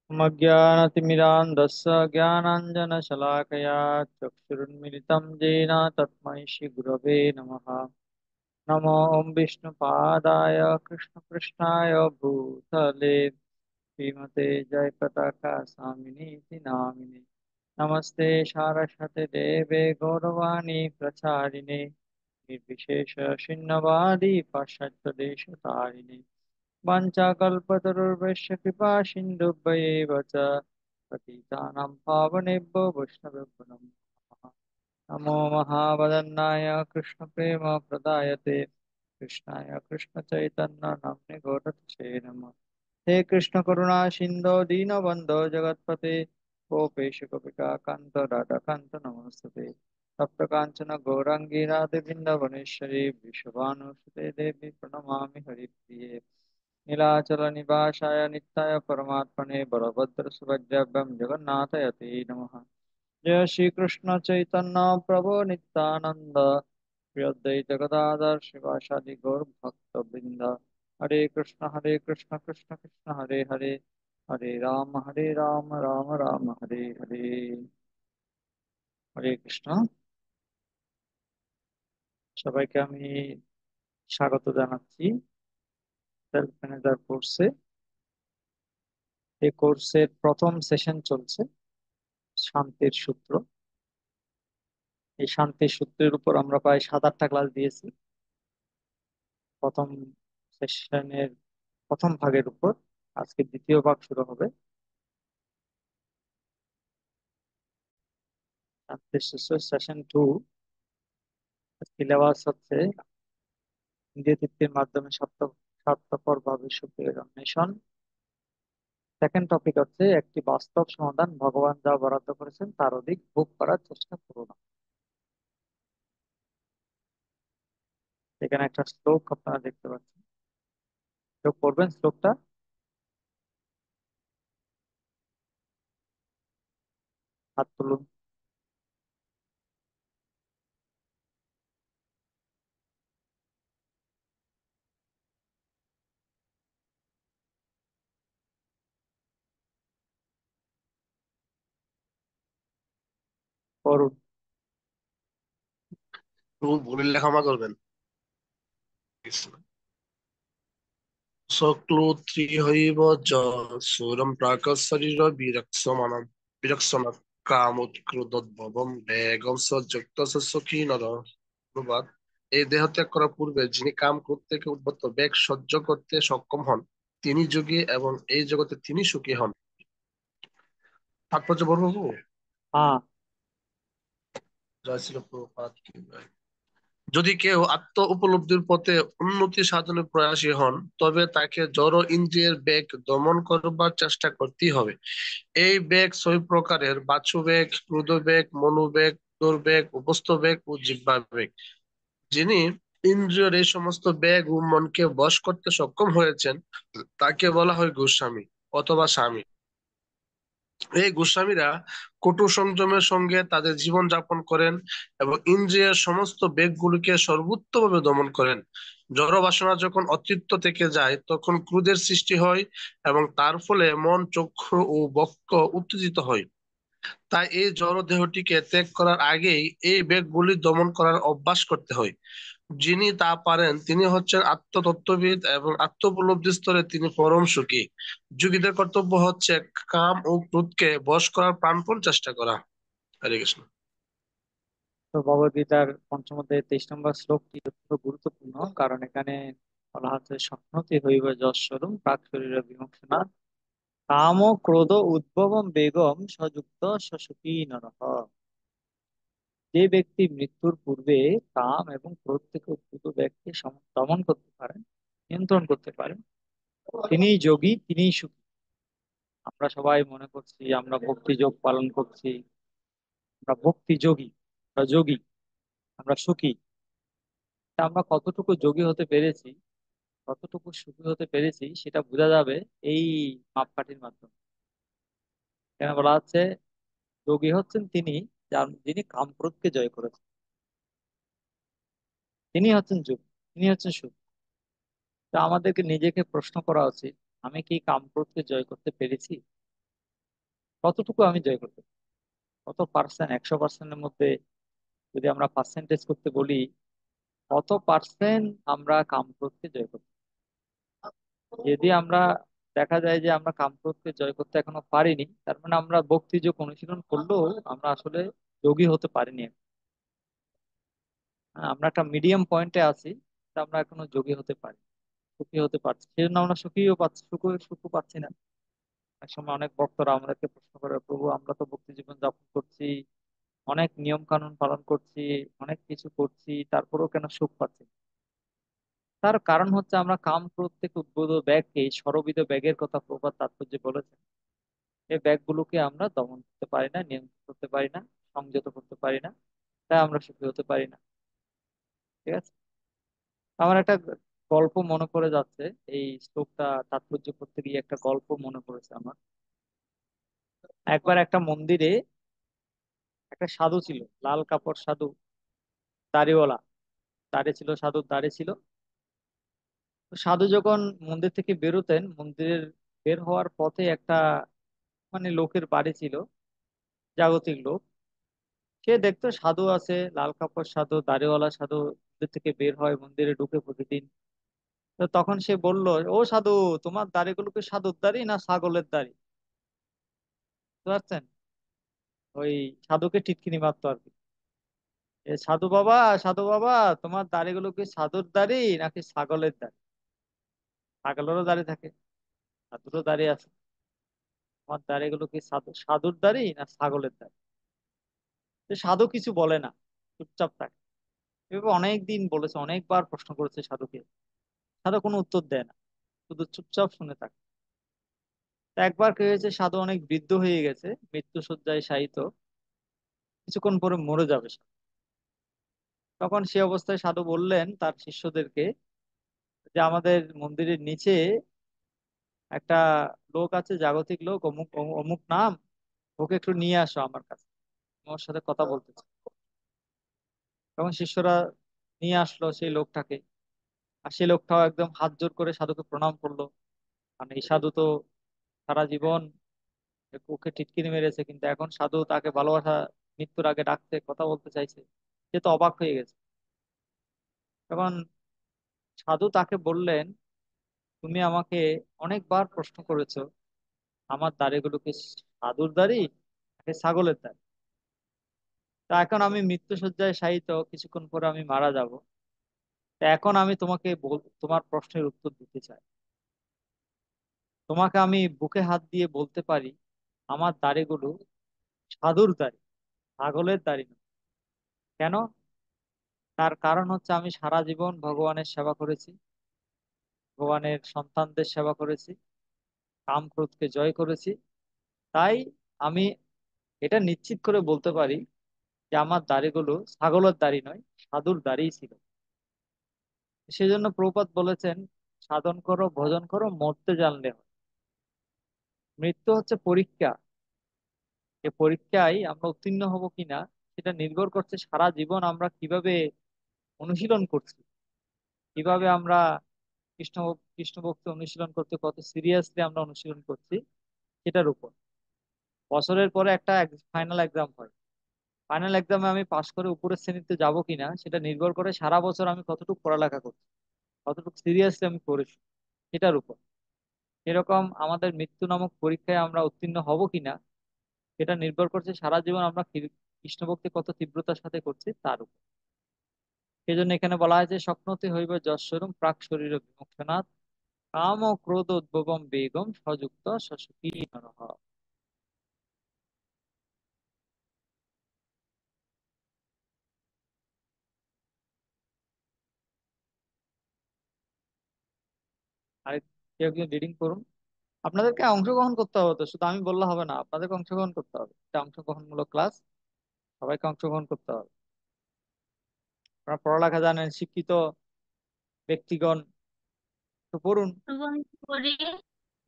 मज्ञानतिमिरान्धस्य ज्ञानाञ्जनशलाकया चक्षुरुन्मिलितं येन तस्मै श्रीगुरवे नमः। नमो ॐ विष्णुपादाय कृष्णकृष्णाय भूतले श्रीमते जयपताका स्वामिनीति नामिने। नमस्ते सारस्वते देवे गौरवाणी प्रचारिणे निर्विशेष शून्यवादी पाश्चात्यदेशतारिणे वाञ्छाकल्पतरुर्भ्यश्च कृपा सिन्धुभ्येव च पतितानां पावनेभ्यो वैष्णवेभ्यो नमो नमः। नमो महावदन्नाय कृष्णप्रेमप्रदायते कृष्णाय कृष्णचैतन्य नाम्ने गौरतिसे नमः। हे कृष्ण करुणा सिन्धो दीनबन्धो जगत्पते गोपेश गोपिकान्त राधाकान्त नमोस्तुते। तप्त काञ्चन गौराङ्गी राधे वृन्दावनेश्वरी वृषभानुसुते देवी प्रणमामि हरिप्रिये। नीलाचल निवासाय नित्याय परमात्मने बलभद्र सुभद्राभ्यां जगन्नाथयते नमः। जय श्री कृष्ण चैतन्य प्रभु नित्यानंद श्री अद्वैत गदाधर शिवासादि गौर भक्त वृंद। हरे कृष्ण कृष्ण कृष्ण हरे हरे हरे राम राम राम हरे हरे। হরে কৃষ্ণ। সবাইকে আমি স্বাগত জানাচ্ছি সেলফ ম্যানেজার কোর্সে। এই কোর্সের প্রথম সেশন চলছে শান্তির সূত্র। এই শান্তির সূত্রের উপর আমরা প্রায় 7-8টা ক্লাস দিয়েছি প্রথম সেশনের প্রথম ভাগের উপর। আজকে দ্বিতীয় ভাগ শুরু হবে। শান্তির সূত্র সেশন 2 সিলেবাস হচ্ছে ইন্দ্রিয় তৃপ্তির মাধ্যমে স্বার্থপর ভাবে সুখের অন্বেষণ। সেকেন্ড টপিক হচ্ছে একটি বাস্তব সমাধান, ভগবান যা বরাদ্দ করেছেন তার অধিক ভোগ করার চেষ্টা করো না। এখানে একটা শ্লোক আপনারা দেখতে পাচ্ছেন, কেউ পড়বেন শ্লোকটা? হাত তুলুন। পড়ুন। তো ভুল লেখামা করবেন। সক্লুত্রিহৈব চ সুরম প্রাকঃ শরীর বিরক্সমাণ কামোৎক্রোধোদ্ভবম বেগম স যুক্তস্য সুখী নর। অনুবাদ: এই দেহ ত্যাগ করার পূর্বে যিনি কাম ক্রোধ থেকে উদ্ভূত বেগ সহ্য করতে সক্ষম হন তিনি যোগী এবং এই জগতে তিনি সুখী হন। তাৎপর্য বলবো? হ্যাঁ। জয় শ্রীল প্রভুপাদ কি জয়। যদি কেউ আত্ম উপলব্ধির পথে উন্নতি সাধনে প্রয়াসী হন তবে তাকে জড় ইন্দ্রিয়ের বেগ দমন করবার চেষ্টা করতেই হবে। এই বেগ ছয় প্রকারের: বাচু বেগ, ক্রোধ বেগ, মনোবেগ, দুর্বেগ, উপস্থ বেগ ও জিহ্বা বেগ। যিনি ইন্দ্রিয়ের এই সমস্ত বেগ ও মনকে বশ করতে সক্ষম হয়েছেন তাকে বলা হয় গোস্বামী অথবা স্বামী। এই গোস্বামীরা কঠোর সংযমের সঙ্গে তাদের জীবন যাপন করেন এবং ইন্দ্রিয়ের সমস্ত বেগগুলিকে সর্বোত্তমভাবে দমন করেন। জড় বাসনা যখন অতৃপ্ত থেকে যায় তখন ক্রোধের সৃষ্টি হয় এবং তার ফলে মন, চক্ষু ও বক্ষ উত্তেজিত হয়। তাই এই জড় দেহটিকে ত্যাগ করার আগেই এই বেগগুলি দমন করার অভ্যাস করতে হয়। যিনি তা পারেন তিনি হচ্ছেন আত্মতত্ত্ববিদ এবং আত্মোপলব্ধি স্তরে তিনি পরম সুখী। যোগীদের কর্তব্য হচ্ছে কাম ও ক্রোধকে বশ করার প্রাণপণ চেষ্টা করা। হরে কৃষ্ণ। তো ভগবদ্গীতার পঞ্চম অধ্যায়ের 23 নম্বর শ্লোকটি অত্যন্ত গুরুত্বপূর্ণ, কারণ এখানে বলা হচ্ছে স্বপ্নতি হইব যৎস্বরূপ প্রাক শরীর বিমোক্ষণা কাম ক্রোধ উদ্ভবম বেগম সযুক্ত সুখী নরঃ। যে ব্যক্তি মৃত্যুর পূর্বে কাম এবং ক্রোধ থেকে উদ্ভূত ব্যক্তি দমন করতে পারেন, নিয়ন্ত্রণ করতে পারেন, তিনিই যোগী, তিনিই সুখী। আমরা সবাই মনে করছি আমরা ভক্তি যোগ পালন করছি, আমরা ভক্তি যোগী, আমরা যোগী, আমরা সুখী। তা আমরা কতটুকু যোগী হতে পেরেছি, কতটুকু সুখী হতে পেরেছি সেটা বোঝা যাবে এই মাপকাঠির মাধ্যমে। কেন বলা হচ্ছে যোগী হচ্ছেন তিনি যিনি কামক্রোধকে জয় করেছেন, তিনি হচ্ছেন যোগী, তিনি হচ্ছেন সুখী। তা আমাদেরকে নিজেকে প্রশ্ন করা উচিত, আমি কি কামক্রোধকে জয় করতে পেরেছি? কতটুকু আমি জয় করতে পারি? কত পার্সেন্ট, 100%-এর মধ্যে যদি আমরা পার্সেন্টেজ করতে বলি, কত পার্সেন্ট আমরা কামক্রোধকে জয় করতে পারি? যদি আমরা দেখা যায় যে আমরা কামক্রোধকে জয় করতে এখনো পারিনি, তার মানে আমরা ভক্তি যোগ অনুশীলন করলেও আমরা আসলে যোগী হতে পারিনি। আমরা একটা মিডিয়াম পয়েন্টে আছি, তা আমরা এখনো যোগী হতে পারি, সুখী হতে পারছি, সেজন্য আমরা সুখীও পাচ্ছি, সুখও পাচ্ছি না। এক সময় অনেক ভক্তরা আমাদেরকে প্রশ্ন করে, প্রভু আমরা তো ভক্তি জীবন যাপন করছি, অনেক নিয়ম কানুন পালন করছি, অনেক কিছু করছি, তারপরেও কেন সুখ পাচ্ছি না?" তার কারণ হচ্ছে আমরা কাম ক্রোধ থেকে উদ্ভূত ব্যাগকে, এই ষড়বিধ ব্যাগের কথা প্রভুপাদ তাৎপর্যে বলেছেন, এই ব্যাগগুলোকে আমরা দমন করতে পারি না, নিয়ন্ত্রণ করতে পারি না, সংযত করতে পারি না, তাই আমরা সুখী হতে পারি না। ঠিক আছে। আমার একটা গল্প মনে পড়ে যাচ্ছে, এই শ্লোকটা তাৎপর্য করতে গিয়ে একটা গল্প মনে পড়েছে আমার। একবার একটা মন্দিরে একটা সাধু ছিল, লাল কাপড় সাধু, দাড়িওয়ালা, দাড়ি ছিল, সাধুর দাড়ি ছিল। তো সাধু যখন মন্দির থেকে বেরোতেন, মন্দিরের বের হওয়ার পথে একটা মানে লোকের বাড়ি ছিল, জাগতিক লোক। সে দেখতো সাধু আছে, লাল কাপড় সাধু, দাড়িওয়ালা সাধু মন্দির থেকে বের হয়, মন্দিরে ঢুকে প্রতিদিন। তো তখন সে বলল, ও সাধু, তোমার দাড়িগুলো কি সাধুর দাড়ি না ছাগলের দাড়ি? বুঝতে পারছেন? ওই সাধুকে টিটকিনি মারতো আর কি। এ সাধু বাবা, সাধু বাবা, তোমার দাড়িগুলো কি সাধুর দাড়ি নাকি ছাগলের দাড়ি? ছাগলেরও দাড়ি থাকে, সাধুরও দাড়ি আছে, তোমার দাড়িগুলো কি সাধুর দাড়ি না ছাগলের দাড়ি? তো সাধু কিছু বলে না, চুপচাপ থাকে। এভাবে অনেক দিন বলেছে, অনেকবার প্রশ্ন করেছে সাধুকে, সাধু কোনো উত্তর দেয় না, শুধু চুপচাপ শুনে থাকে। তা একবার কি হয়েছে, সাধু অনেক বৃদ্ধ হয়ে গেছে, মৃত্যু শয্যায় শায়িত, কিছুক্ষণ পরে মরে যাবে সে। তখন সে অবস্থায় সাধু বললেন তার শিষ্যদেরকে যে, আমাদের মন্দিরের নিচে একটা লোক আছে, জাগতিক লোক, অমুক অমুক নাম, ওকে একটু নিয়ে আসো আমার কাছে, আমার সাথে কথা বলতে চাই। তখন শিষ্যরা নিয়ে আসলো সেই লোকটাকে। আর সেই লোকটাও একদম হাত জোর করে সাধুকে প্রণাম করলো। মানে এই সাধু তো সারা জীবন ওকে টিটকিনি মেরেছে, কিন্তু এখন সাধু তাকে ভালোবাসা, মৃত্যুর আগে ডাকতে, কথা বলতে চাইছে। সে তো অবাক হয়ে গেছে। তখন সাধু তাকে বললেন, তুমি আমাকে অনেকবার প্রশ্ন করেছো, আমার দাড়িগুলো কি সাধুর দাড়ি নাকি ছাগলের দাড়ি? তা এখন আমি মৃত্যুশয্যায় শায়িত, কিছুক্ষণ পরে আমি মারা যাব। তা এখন আমি তোমাকে তোমার প্রশ্নের উত্তর দিতে চাই। তোমাকে আমি বুকে হাত দিয়ে বলতে পারি, আমার দাড়িগুলো সাধুর দাড়ি, ছাগলের দাড়ি নয়। কেন? তার কারণ হচ্ছে আমি সারা জীবন ভগবানের সেবা করেছি, ভগবানের সন্তানদের সেবা করেছি, কাম ক্রোধকে জয় করেছি। তাই আমি এটা নিশ্চিত করে বলতে পারি যে আমার দাড়িগুলো ছাগলের দাড়ি নয়, সাধুর দাড়িই ছিল। সেজন্য প্রভুপাদ বলেছেন, সাধন করো, ভজন করো, মরতে জানলে হয়। মৃত্যু হচ্ছে পরীক্ষা। এই পরীক্ষায় আমরা উত্তীর্ণ হব কিনা সেটা নির্ভর করছে সারা জীবন আমরা কিভাবে অনুশীলন করছি, কিভাবে আমরা কৃষ্ণ কৃষ্ণ ভক্তি অনুশীলন করতে কত সিরিয়াসলি আমরা অনুশীলন করছি, সেটার উপর। বছরের পরে একটা ফাইনাল এক্সাম হয়, ফাইনাল এক্সামে আমি পাশ করে উপরের শ্রেণীতে যাব কিনা সেটা নির্ভর করে সারা বছর আমি কতটুকু পড়ালেখা করছি, কতটুকু সিরিয়াসলি আমি করেছি, সেটার উপর। এরকম আমাদের মৃত্যু নামক পরীক্ষায় আমরা উত্তীর্ণ হব কিনা সেটা নির্ভর করছে সারা জীবন আমরা কৃষ্ণ ভক্তি কত তীব্রতার সাথে করছি তার উপর। সেই জন্য এখানে বলা হয়েছে, স্বপ্নতে হইবে যৎস্বরূপ প্রাক শরীর বিমোক্ষণাৎ, কাম ও ক্রোধ উদ্ভবম বেগম সযুক্ত সসুখী নরঃ। আর কেউ কেউ রিডিং করুন। আপনাদেরকে অংশগ্রহণ করতে হবে, তো শুধু আমি বললে হবে না, আপনাদেরকে অংশগ্রহণ করতে হবে, এটা অংশগ্রহণমূলক ক্লাস, সবাইকে অংশগ্রহণ করতে হবে। আপনারা পড়ালেখা জানেন, শিক্ষিত ব্যক্তিগণ, তো পড়ুন। তবু আমি পড়ি,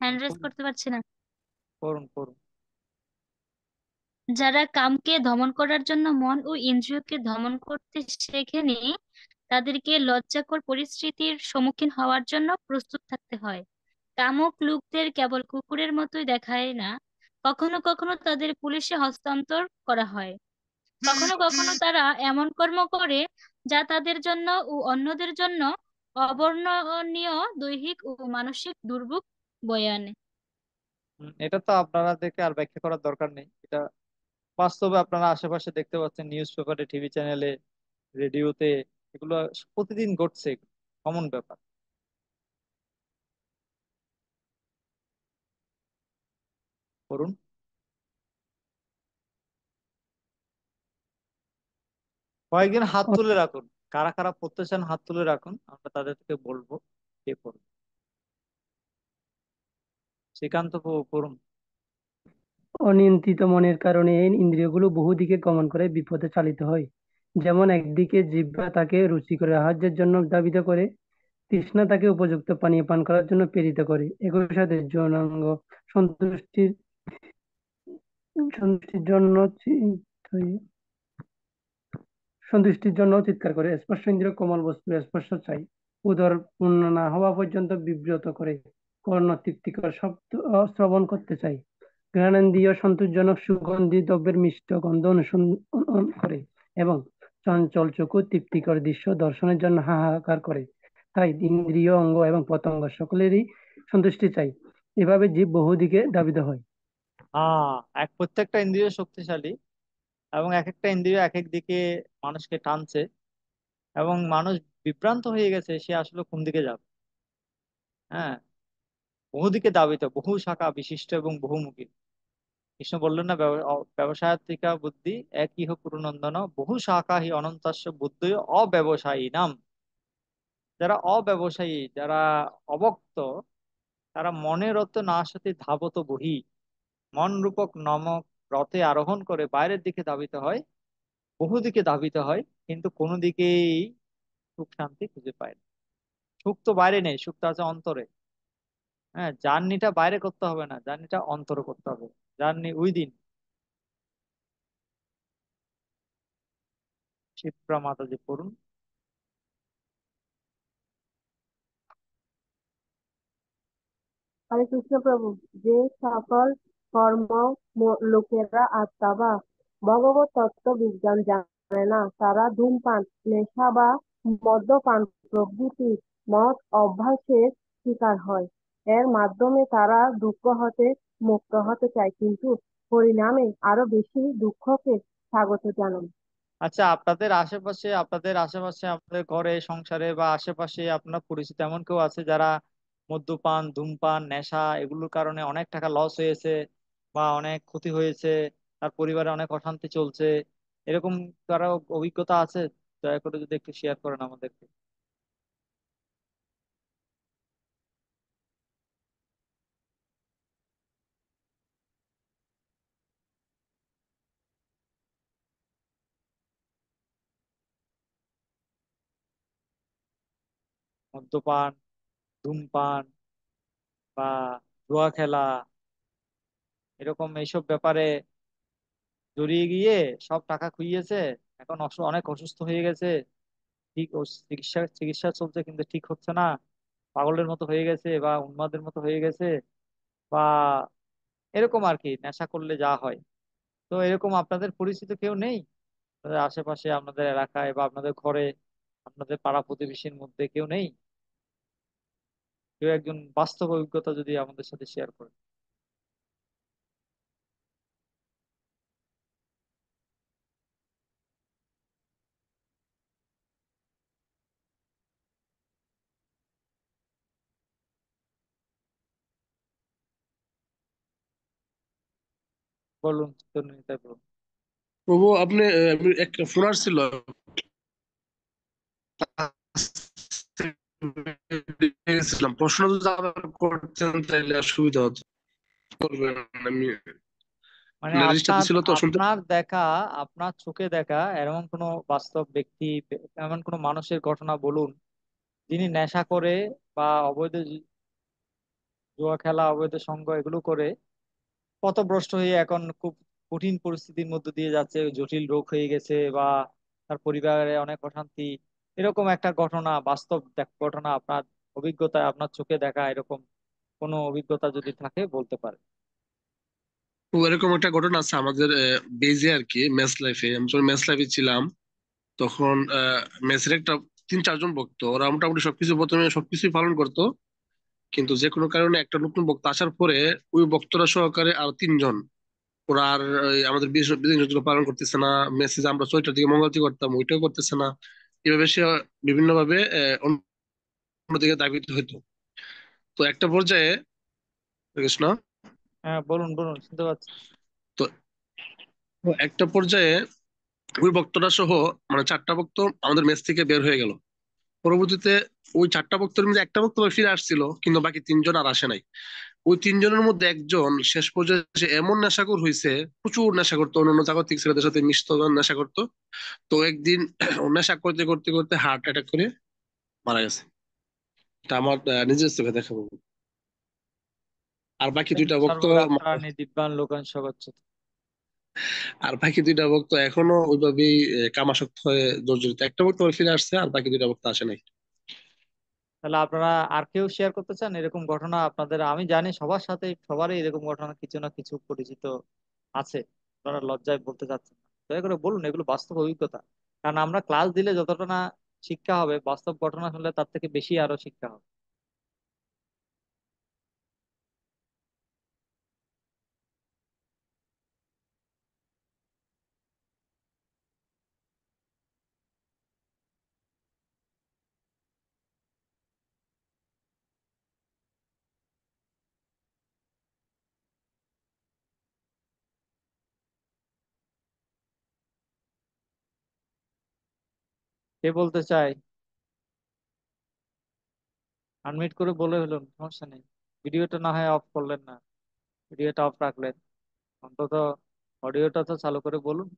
হ্যান্ড রেজ পড়ুন, করতে পারছি না। পড়ুন, পড়ুন। যারা কামকে দমন করার জন্য মন ও ইন্দ্রিয়কে দমন করতে শেখেনি, তাদেরকে লজ্জাকর পরিস্থিতির সম্মুখীন হওয়ার জন্য প্রস্তুত থাকতে হয়। কামক লোকদের কেবল কুকুরের মতোই দেখায় না, কখনো কখনো তাদের পুলিশে হস্তান্তর করা হয়। কখনো কখনো তারা এমন কর্ম করে যা তাদের জন্য ও অন্যদের জন্য অবর্ণনীয় দৈহিক ও মানসিক দুর্ভোগ বয়ে আনে। এটা তো আপনারা দেখে আর ব্যাখ্যা করার দরকার নেই, এটা বাস্তবে আপনারা আশেপাশে দেখতে পাচ্ছেন, নিউজ পেপারে, টিভি চ্যানেলে, রেডিওতে, এগুলো প্রতিদিন ঘটছে, কমন ব্যাপার। করুন, কয়েকদিন হাত তুলে রাখুন, কারা কারা পড়তে চান হাত তুলে রাখুন, আমরা তাদেরকে বলবো কে করুন। শ্রীকান্ত করুন। অনিয়ন্ত্রিত মনের কারণে এই ইন্দ্রিয়গুলো বহুদিকে গমন করে বিপথে চালিত হয়। যেমন একদিকে জিহ্বা তাকে রুচিকর আহার্যের জন্য ধাবিত করে, তৃষ্ণা তাকে উপযুক্ত পানীয় পান করার জন্য প্রেরিত করে। একই সাথে যৌনাঙ্গ সন্তুষ্টির সন্তুষ্টির জন্য সন্তুষ্টির জন্য চিৎকার করে। স্পর্শ ইন্দ্রিয় কোমল বস্তুর স্পর্শ চাই, উদর পূর্ণ না হওয়া পর্যন্ত বিব্রত করে। কর্ণ তৃপ্তিকর শব্দ শ্রবণ করতে চাই। ঘ্রাণেন্দ্রিয় সন্তোষজনক সুগন্ধি দ্রব্যের মিষ্ট গন্ধ অনুসন্ধান করে এবং চঞ্চল চক্ষু তৃপ্তিকর দৃশ্য দর্শনের জন্য হাহাকার করে। তাই ইন্দ্রিয় অঙ্গ এবং পতঙ্গ সকলেরই সন্তুষ্টি চাই। এভাবে জীব বহুদিকে ধাবিত হয়। হ্যাঁ, প্রত্যেকটা ইন্দ্রিয় শক্তিশালী, এবং এক একটা ইন্দ্রিয় এক এক দিকে মানুষকে টানছে, এবং মানুষ বিভ্রান্ত হয়ে গেছে সে আসলে কোন দিকে যাবে। হ্যাঁ, বহুদিকে ধাবিত, বহু শাখা বিশিষ্ট এবং বহুমুখী। কৃষ্ণ বললেন না, ব্যবসায়িকা বুদ্ধি এক ইহ পুরনন্দন, বহু শাখা হি অনন্তাস্য বুদ্ধি অব্যবসায়ী নাম। যারা অব্যবসায়ী, যারা অবক্ত, তারা মনের রত না সাথে ধাবত বহি, মন রূপক নমক রথে আরোহণ করে বাইরের দিকে ধাবিত হয়, বহুদিকে ধাবিত হয়, কিন্তু কোনো দিকেই সুখ শান্তি খুঁজে পায় না। সুখ তো বাইরে নেই, সুখ তো আছে অন্তরে। হ্যাঁ, জার্নিটা বাইরে করতে হবে না, জার্নিটা অন্তরে করতে হবে। Journey within. শিপ্রা মাতাজি পড়ুন। হরে কৃষ্ণ প্রভু। যে সকল কর্ম লোকেরা আত্মা বা ভগবত তত্ত্ব বিজ্ঞান জানে না, তারা ধূমপান, নেশা বা মদ্যপান প্রভৃতি মদ অভ্যাসের শিকার হয়। এর মাধ্যমে তারা দুঃখ হতে মুক্ত হতে চায়, কিন্তু পরিণামে আরো বেশি দুঃখকে স্বাগত জানান। আচ্ছা, আপনাদের আশেপাশে, আপনাদের ঘরে সংসারে বা আশেপাশে আপনার পরিচিত এমন কেউ আছে যারা মদ্যপান, ধূমপান, নেশা এগুলোর কারণে অনেক টাকা লস হয়েছে বা অনেক ক্ষতি হয়েছে, তার পরিবারে অনেক অশান্তি চলছে, এরকম কারো অভিজ্ঞতা আছে? দয়া করে যদি একটু শেয়ার করেন আমাদেরকে। মদ্যপান, ধূমপান বা জুয়া খেলা, এরকম এইসব ব্যাপারে জড়িয়ে গিয়ে সব টাকা খুইয়েছে, এখন অনেক অসুস্থ হয়ে গেছে, ঠিক চিকিৎসা চিকিৎসা চলছে কিন্তু ঠিক হচ্ছে না, পাগলের মতো হয়ে গেছে বা উন্মাদের মতো হয়ে গেছে, বা এরকম আর কি, নেশা করলে যা হয়। তো এরকম আপনাদের পরিচিত কেউ নেই আপনাদের আশেপাশে, আপনাদের এলাকায় বা আপনাদের ঘরে, আপনাদের পাড়া প্রতিবেশীর মধ্যে কেউ নেই? কেউ একজন বাস্তব অভিজ্ঞতা যদি আমাদের সাথে শেয়ার করেন। বলুন, নিতাই বলুন। প্রভু আপনি আমি একটা ফোন আসছিল, গেছিলাম। প্রশ্ন যদি আবার করতেন তাহলে সুবিধা হতো। করবেন, আমি মানে রেজিস্টার আপনার ছিল তো শুনতে। আপনার দেখা, আপনার চোখে দেখা এমন কোনো বাস্তব ব্যক্তি, এমন কোনো মানুষের ঘটনা বলুন, যিনি নেশা করে বা অবৈধ জুয়া খেলা, অবৈধ সঙ্গ এগুলো করে পথভ্রষ্ট হয়ে এখন খুব কঠিন পরিস্থিতির মধ্য দিয়ে যাচ্ছে, জটিল রোগ হয়ে গেছে, বা তার পরিবারে অনেক অশান্তি, এরকম একটা ঘটনা, বাস্তব ঘটনা আপনার অভিজ্ঞতায়, আপনার চোখে দেখা এরকম কোনো অভিজ্ঞতা যদি থাকে বলতে পারে। তো এরকম একটা ঘটনা আছে আমাদের বেজে আর কি, মেস লাইফে। আমি যখন মেস লাইফে ছিলাম তখন মেসের একটা 3-4 জন ভক্ত, ওরা মোটামুটি সবকিছু প্রথমে সবকিছুই পালন করতো। কিন্তু যে কোনো কারণে একটা নতুন ভক্ত আসার পরে ওই ভক্তরা সহকারে আর 3 জন, ওরা আর আমাদের বিধিনিষেধগুলো পালন করতেছে না। মেসেজ আমরা 6টার দিকে মঙ্গলতি করতাম, ওইটাও করতেছে না। এভাবে সে বিভিন্ন ভাবে অন্যদিকে দাবিত হইতো। তো একটা পর্যায়ে, কৃষ্ণ, হ্যাঁ, বলুন বলুন, শুনতে পাচ্ছি। তো তো একটা পর্যায়ে ওই ভক্তরা সহ মানে 4টা ভক্ত আমাদের মেস থেকে বের হয়ে গেল। পরবর্তীতে ওই 4টা ভক্তের মধ্যে একটা ভক্ত ফিরে আসছিল, কিন্তু বাকি 3 জন আর আসে নাই। ওই 3 জনের মধ্যে একজন শেষ পর্যায়ে সে এমন নেশাখোর হয়েছে, প্রচুর নেশা করতো, অন্যান্য জাগতিক ছেলেদের সাথে মিশতো, নেশা করতো। তো একদিন ও নেশা করতে করতে করতে হার্ট অ্যাটাক করে মারা গেছে। এটা আমার নিজের চোখে দেখা বলবো। আর বাকি 2টা ভক্ত সর্বদাত্রাণি দিব্যান লোকান স্বগচ্ছতি। আর বাকি 2টা ভক্ত এখনো ওইভাবেই কামাসক্ত হয়ে জর্জরিত। একটা ভক্ত আবার ফিরে আসছে, আর বাকি 2টা ভক্ত আসে নাই। তাহলে আপনারা আর কেউ শেয়ার করতে চান এরকম ঘটনা আপনাদের? আমি জানি সবার সাথে, সবারই এরকম ঘটনা কিছু না কিছু পরিচিত আছে। আপনারা লজ্জায় বলতে চাচ্ছেন না, দয়া করে বলুন, এগুলো বাস্তব অভিজ্ঞতা। কারণ আমরা ক্লাস দিলে যতটা না শিক্ষা হবে, বাস্তব ঘটনা শুনলে তার থেকে বেশি আরো শিক্ষা হবে। কে বলতে চাই? আনমিউট করে বলে হলেন, সমস্যা নেই। ভিডিওটা না হয় অফ করলেন না, ভিডিওটা অফ রাখলেন, অন্তত অডিওটা তো চালু করে বলুন।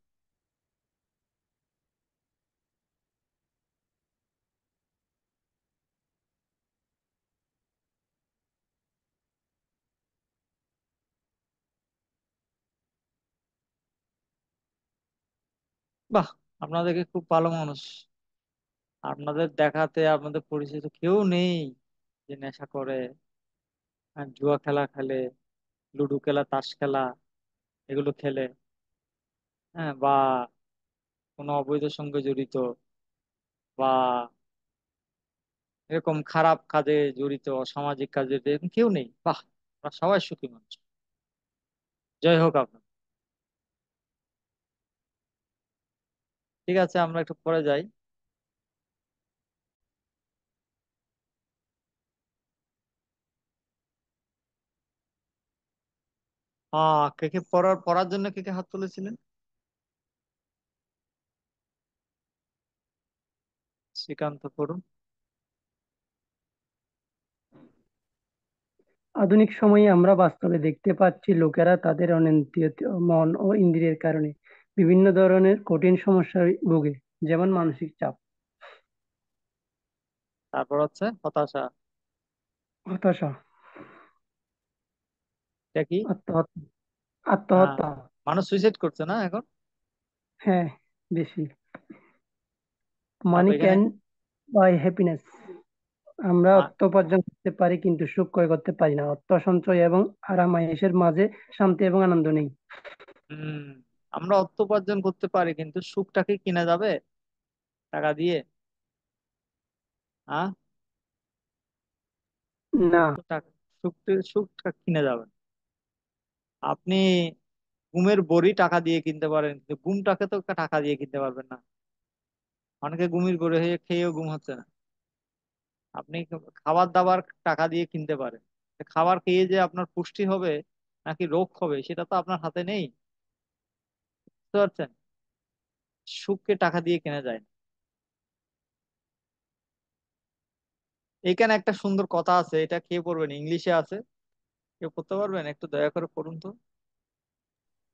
বাহ, আপনাদেরকে খুব ভালো মানুষ। আপনাদের দেখাতে আপনাদের পরিচিত কেউ নেই যে নেশা করে, আর জুয়া খেলা খেলে, লুডো খেলা, তাস খেলা এগুলো খেলে, হ্যাঁ, বা কোনো অবৈধ সঙ্গে জড়িত, বা এরকম খারাপ কাজে জড়িত, অসামাজিক কাজে জড়িত, এরকম কেউ নেই। বাহ, আপনারা সবাই সুখী মানুষ। জয় হোক আপনার। ঠিক আছে, আমরা একটু পরে যাই। কে কে পড়ার পড়ার জন্য কে কে হাত তুলেছিলেন? শ্রীকান্ত, করুন। আধুনিক সময়ে আমরা বাস্তবে দেখতে পাচ্ছি লোকেরা তাদের অনিয়ন্ত্রিত মন ও ইন্দ্রিয়ের কারণে বিভিন্ন ধরনের কঠিন সমস্যায় ভোগে, যেমন মানসিক চাপ, তারপর হচ্ছে হতাশা। হতাশা, এটা কি? আত্মহত্যা হ্যাঁ, আত্মহত্যা মানুষ সুইসাইড করছে না এখন? হ্যাঁ, বেশি। তারপর মানি এখানে ক্যান বাই হ্যাপিনেস। আমরা মা- অর্থ উপার্জন করতে পারি কিন্তু সুখ ক্রয় করতে পারি না। অর্থ সঞ্চয় এবং আরাম আয়েশের মাঝে শান্তি এবং আনন্দ নেই। হম আমরা অর্থ উপার্জন করতে পারি কিন্তু সুখটাকে কিনা যাবে টাকা দিয়ে? হ্যাঁ, না, তো টাকা, সুখটা কিনা যাবে না। আপনি ঘুমের বড়ি টাকা দিয়ে কিনতে পারেন, কিন্তু ঘুমটাকে তো টাকা দিয়ে কিনতে পারবেন না। অনেকে ঘুমের বড়ি হয়ে খেয়েও ঘুম হচ্ছে না। আপনি খাবার দাবার টাকা দিয়ে কিনতে পারেন, খাবার খেয়ে যে আপনার পুষ্টি হবে নাকি রোগ হবে সেটা তো আপনার হাতে নেই। বুঝতে পারছেন? সুখকে টাকা দিয়ে কেনা যায় না। এইখানে একটা সুন্দর কথা আছে, এটা কে পড়বেন? ইংলিশে আছে, কেউ পড়তে পারবেন? একটু দয়া করে পড়ুন তো।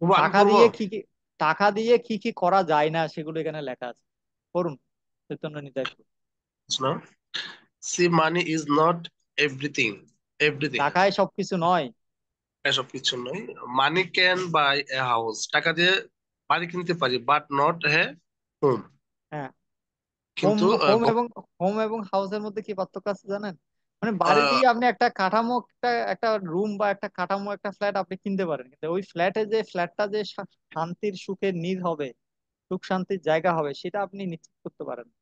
তবু আমি টাকা পড়বো। দিয়ে কি কি, টাকা দিয়ে কি কি করা যায় না সেগুলো এখানে লেখা আছে, পড়ুন। চৈতন্য নিতাই প্রভু। না, see money is not everything. Everything টাকায় সবকিছু নয়। এসব কিছু নয়। Money can buy a house, টাকা দিয়ে বাড়ি কিনতে পারি, বাট নট হে হোম। হ্যাঁ, হোম কিন্তু হোম এবং হোম এবং হাউসের মধ্যে কি পার্থক্য আছে জানেন? মানে বাড়ি আহ দিয়ে আপনি একটা কাঠামো, একটা একটা রুম বা একটা কাঠামো, একটা ফ্ল্যাট আপনি কিনতে পারেন, কিন্তু ওই ফ্ল্যাটে যে ফ্ল্যাটটা যে শান্তির সুখের নীড় হবে, সুখ শান্তির জায়গা হবে, সেটা আপনি নিশ্চিত করতে পারেন না।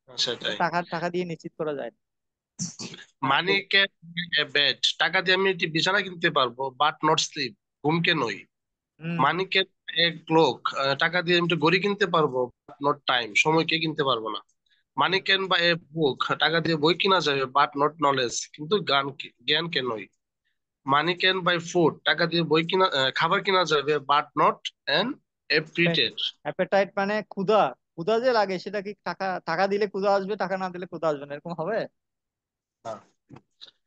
এটা সেটাই। টাকা টাকা দিয়ে নিশ্চিত করা যায় না। হ্যাঁ মানি বলুন। ক্যান বেড, টাকা দিয়ে আমি একটি বিছানা কিনতে পারবো, বাট নট স্লিপ, ঘুমকে নই। হুম। মানি ক্যান এক ক্লক, টাকা দিয়ে আমি একটু ঘড়ি কিনতে পারবো, বাট নট টাইম, সময়কে কিনতে পারবো না। মানি হুম। ক্যান বা এ বুক, টাকা দিয়ে বই কিনা যাবে, বাট নট নলেজ, কিন্তু জ্ঞানকে নই। মানি ক্যান বাই ফুড, টাকা দিয়ে বই কিনা খাবার কিনা যাবে, বাট নট অ্যান এপ্রিটেড। অ্যাপেটাইট মানে ক্ষুধা। ক্ষুধা যে লাগে সেটা কি টাকা টাকা দিলে ক্ষুধা আসবে, টাকা না দিলে ক্ষুধা আসবে না, এরকম হবে?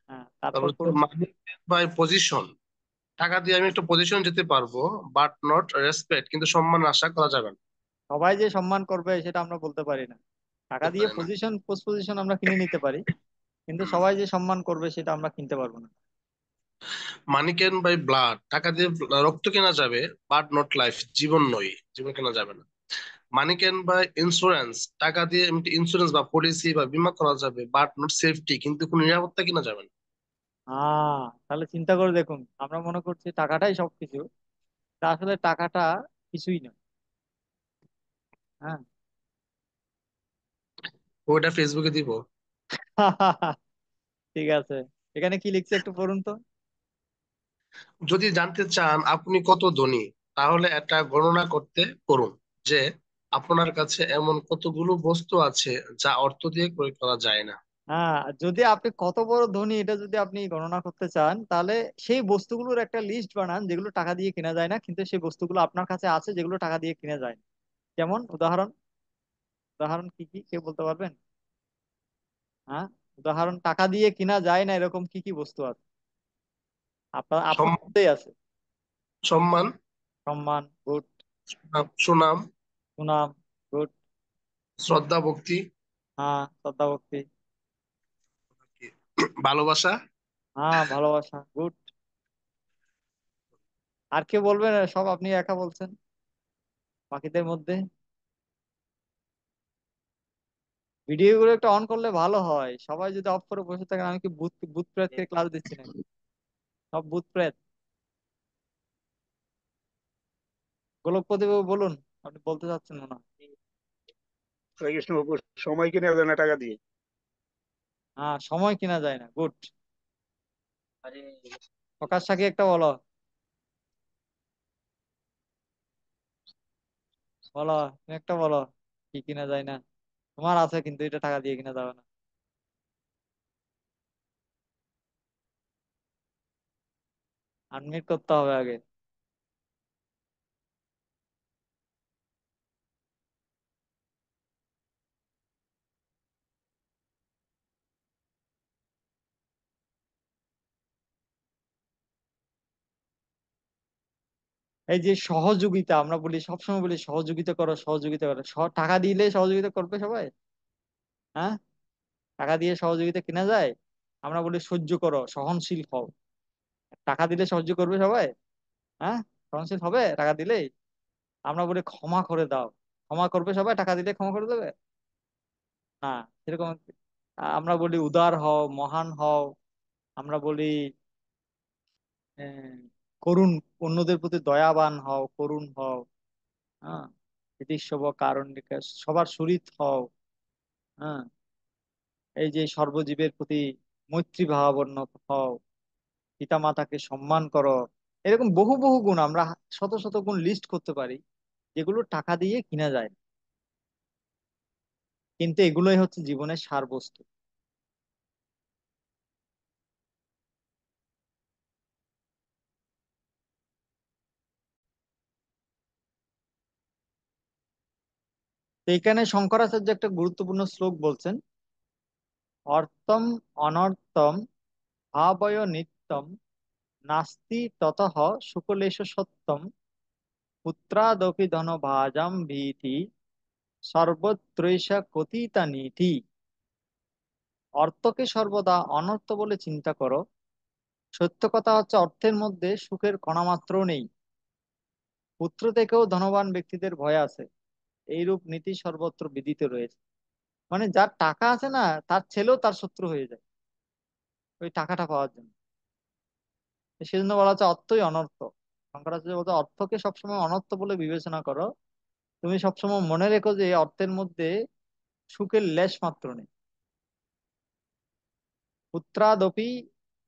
হ্যাঁ, তারপর তারপর পড়ুন। মানি বাই পজিশন, টাকা দিয়ে আমি একটা পজিশন যেতে পারবো, বাট নট রেসপেক্ট, কিন্তু সম্মান আশা করা যাবে না। সবাই যে সম্মান করবে সেটা আমরা বলতে পারি না। টাকা হতে দিয়ে পারে না। পজিশন, পোস্ট পজিশন আমরা কিনে নিতে পারি, কিন্তু হুম। সবাই যে সম্মান করবে সেটা আমরা কিনতে পারবো না। মানি ক্যান বাই ব্লাড, টাকা দিয়ে রক্ত কেনা যাবে, বাট নট লাইফ, জীবন নয়, জীবন কেনা যাবে না। মানি ক্যান বাই ইন্স্যুরেন্স, টাকা দিয়ে ইন্স্যুরেন্স বা পলিসি বা বীমা করা যাবে, বাট নট সেফটি, কিন্তু কোনো নিরাপত্তা কিনা যাবে না। তাহলে চিন্তা করে দেখুন, আমরা মনে করছি টাকাটাই সবকিছু, তা আসলে টাকাটা কিছুই না। হ্যাঁ। ওইটা ফেসবুকে দিব। ঠিক আছে, এখানে কি লিখছে একটু পড়ুন তো। যদি জানতে চান আপনি কত ধনী, তাহলে এটা গণনা করতে করুন যে আপনার কাছে এমন কতগুলো বস্তু আছে যা অর্থ দিয়ে ক্রয় করা যায় না। যদি আপনি কত বড় ধনী এটা যদি আপনি গণনা করতে চান, তাহলে সেই বস্তুগুলোর একটা লিস্ট বানান যেগুলো টাকা দিয়ে কেনা যায় না, কিন্তু সেই বস্তুগুলো আপনার কাছে আছে যেগুলো টাকা দিয়ে কিনা যায় না। যেমন উদাহরণ, উদাহরণ কি কি কেউ বলতে পারবেন? হ্যাঁ, উদাহরণ টাকা দিয়ে কিনা যায় না এরকম কি কি বস্তু আছে আপনার আপনার সম- মধ্যেই আছে? সম্মান, সম্মান, গুড। সুনাম, সুনাম, গুড। শ্রদ্ধা, ভক্তি, হ্যাঁ, শ্রদ্ধা ভক্তি। ভালোবাসা। হ্যাঁ, ভালোবাসা, গুড। আর কে বলবেন? সব আপনি একা বলছেন বাকিদের মধ্যে। ভিডিও গুলো একটু অন করলে ভালো হয়, সবাই যদি অফ করে বসে থাকেন, আমি কি ভূত ভূত প্রেতকে ক্লাস দিচ্ছি নাকি? সব ভূত প্রেত। গোলকপতি বাবু বলুন, আপনি বলতে চাচ্ছেন মনে হয়। কৃষ্ণবাবু, সময় কিনে দেয় না টাকা দিয়ে। সময় কিনা যায় না, গুড। প্রকাশ সাকি একটা বলো, বলো, তুমি একটা বলো, কি কিনা যায় না? তোমার আছে কিন্তু এটা টাকা দিয়ে কিনা যাবে না। আনমিট করতে হবে আগে। এই যে সহযোগিতা, আমরা বলি সবসময় বলি সহযোগিতা করো, সহযোগিতা করো, টাকা দিলে সহযোগিতা করবে সবাই? হ্যাঁ, টাকা দিয়ে সহযোগিতা কিনা যায়? আমরা বলি সহ্য করো, সহনশীল হও। টাকা দিলে সহ্য করবে সবাই? হ্যাঁ, সহনশীল হবে টাকা দিলেই? আমরা বলি ক্ষমা করে দাও, ক্ষমা করবে সবাই টাকা দিলে? ক্ষমা করে দেবে না, সেরকম। আমরা বলি উদার হও, মহান হও। আমরা বলি আহ, করুণ, অন্যদের প্রতি দয়াবান হও, করুণ হও। হ্যাঁ, হিতৈষী কারুণ্যিকা, সবার সুহৃদ হও। হ্যাঁ, এই যে সর্বজীবের প্রতি মৈত্রী ভাবাপন্ন হও, পিতা মাতাকে সম্মান করো। এরকম বহু বহু গুণ আমরা শত শত গুণ লিস্ট করতে পারি, যেগুলো টাকা দিয়ে কিনা যায় না। কিন্তু এগুলোই হচ্ছে জীবনের সার বস্তু। তো এখানে শঙ্করাচার্য একটা গুরুত্বপূর্ণ শ্লোক বলছেন, অর্থম অনর্থম ভাবয় নিত্যম, নাস্তি ততঃ শুকলেশ সত্যম, পুত্রাদপি ধন ভাজাম ভীতি, সর্বত্রৈষা কথিতা নীতি। অর্থকে সর্বদা অনর্থ বলে চিন্তা করো, সত্য কথা হচ্ছে অর্থের মধ্যে সুখের কণামাত্র নেই। পুত্র থেকেও ধনবান ব্যক্তিদের ভয় আছে, এইরূপ নীতি সর্বত্র বিদিত রয়েছে। মানে যার টাকা আছে না, তার ছেলেও তার শত্রু হয়ে যায়। ওই টাকাটা পাওয়ার জন্য। সেজন্য বলা হচ্ছে অর্থই অনর্থ। শঙ্করাচার্য বলতে অর্থকে সবসময় অনর্থ বলে বিবেচনা করো। তুমি সবসময় মনে রেখো যে এই অর্থের মধ্যে সুখের লেশ মাত্র নেই। পুত্রাদপি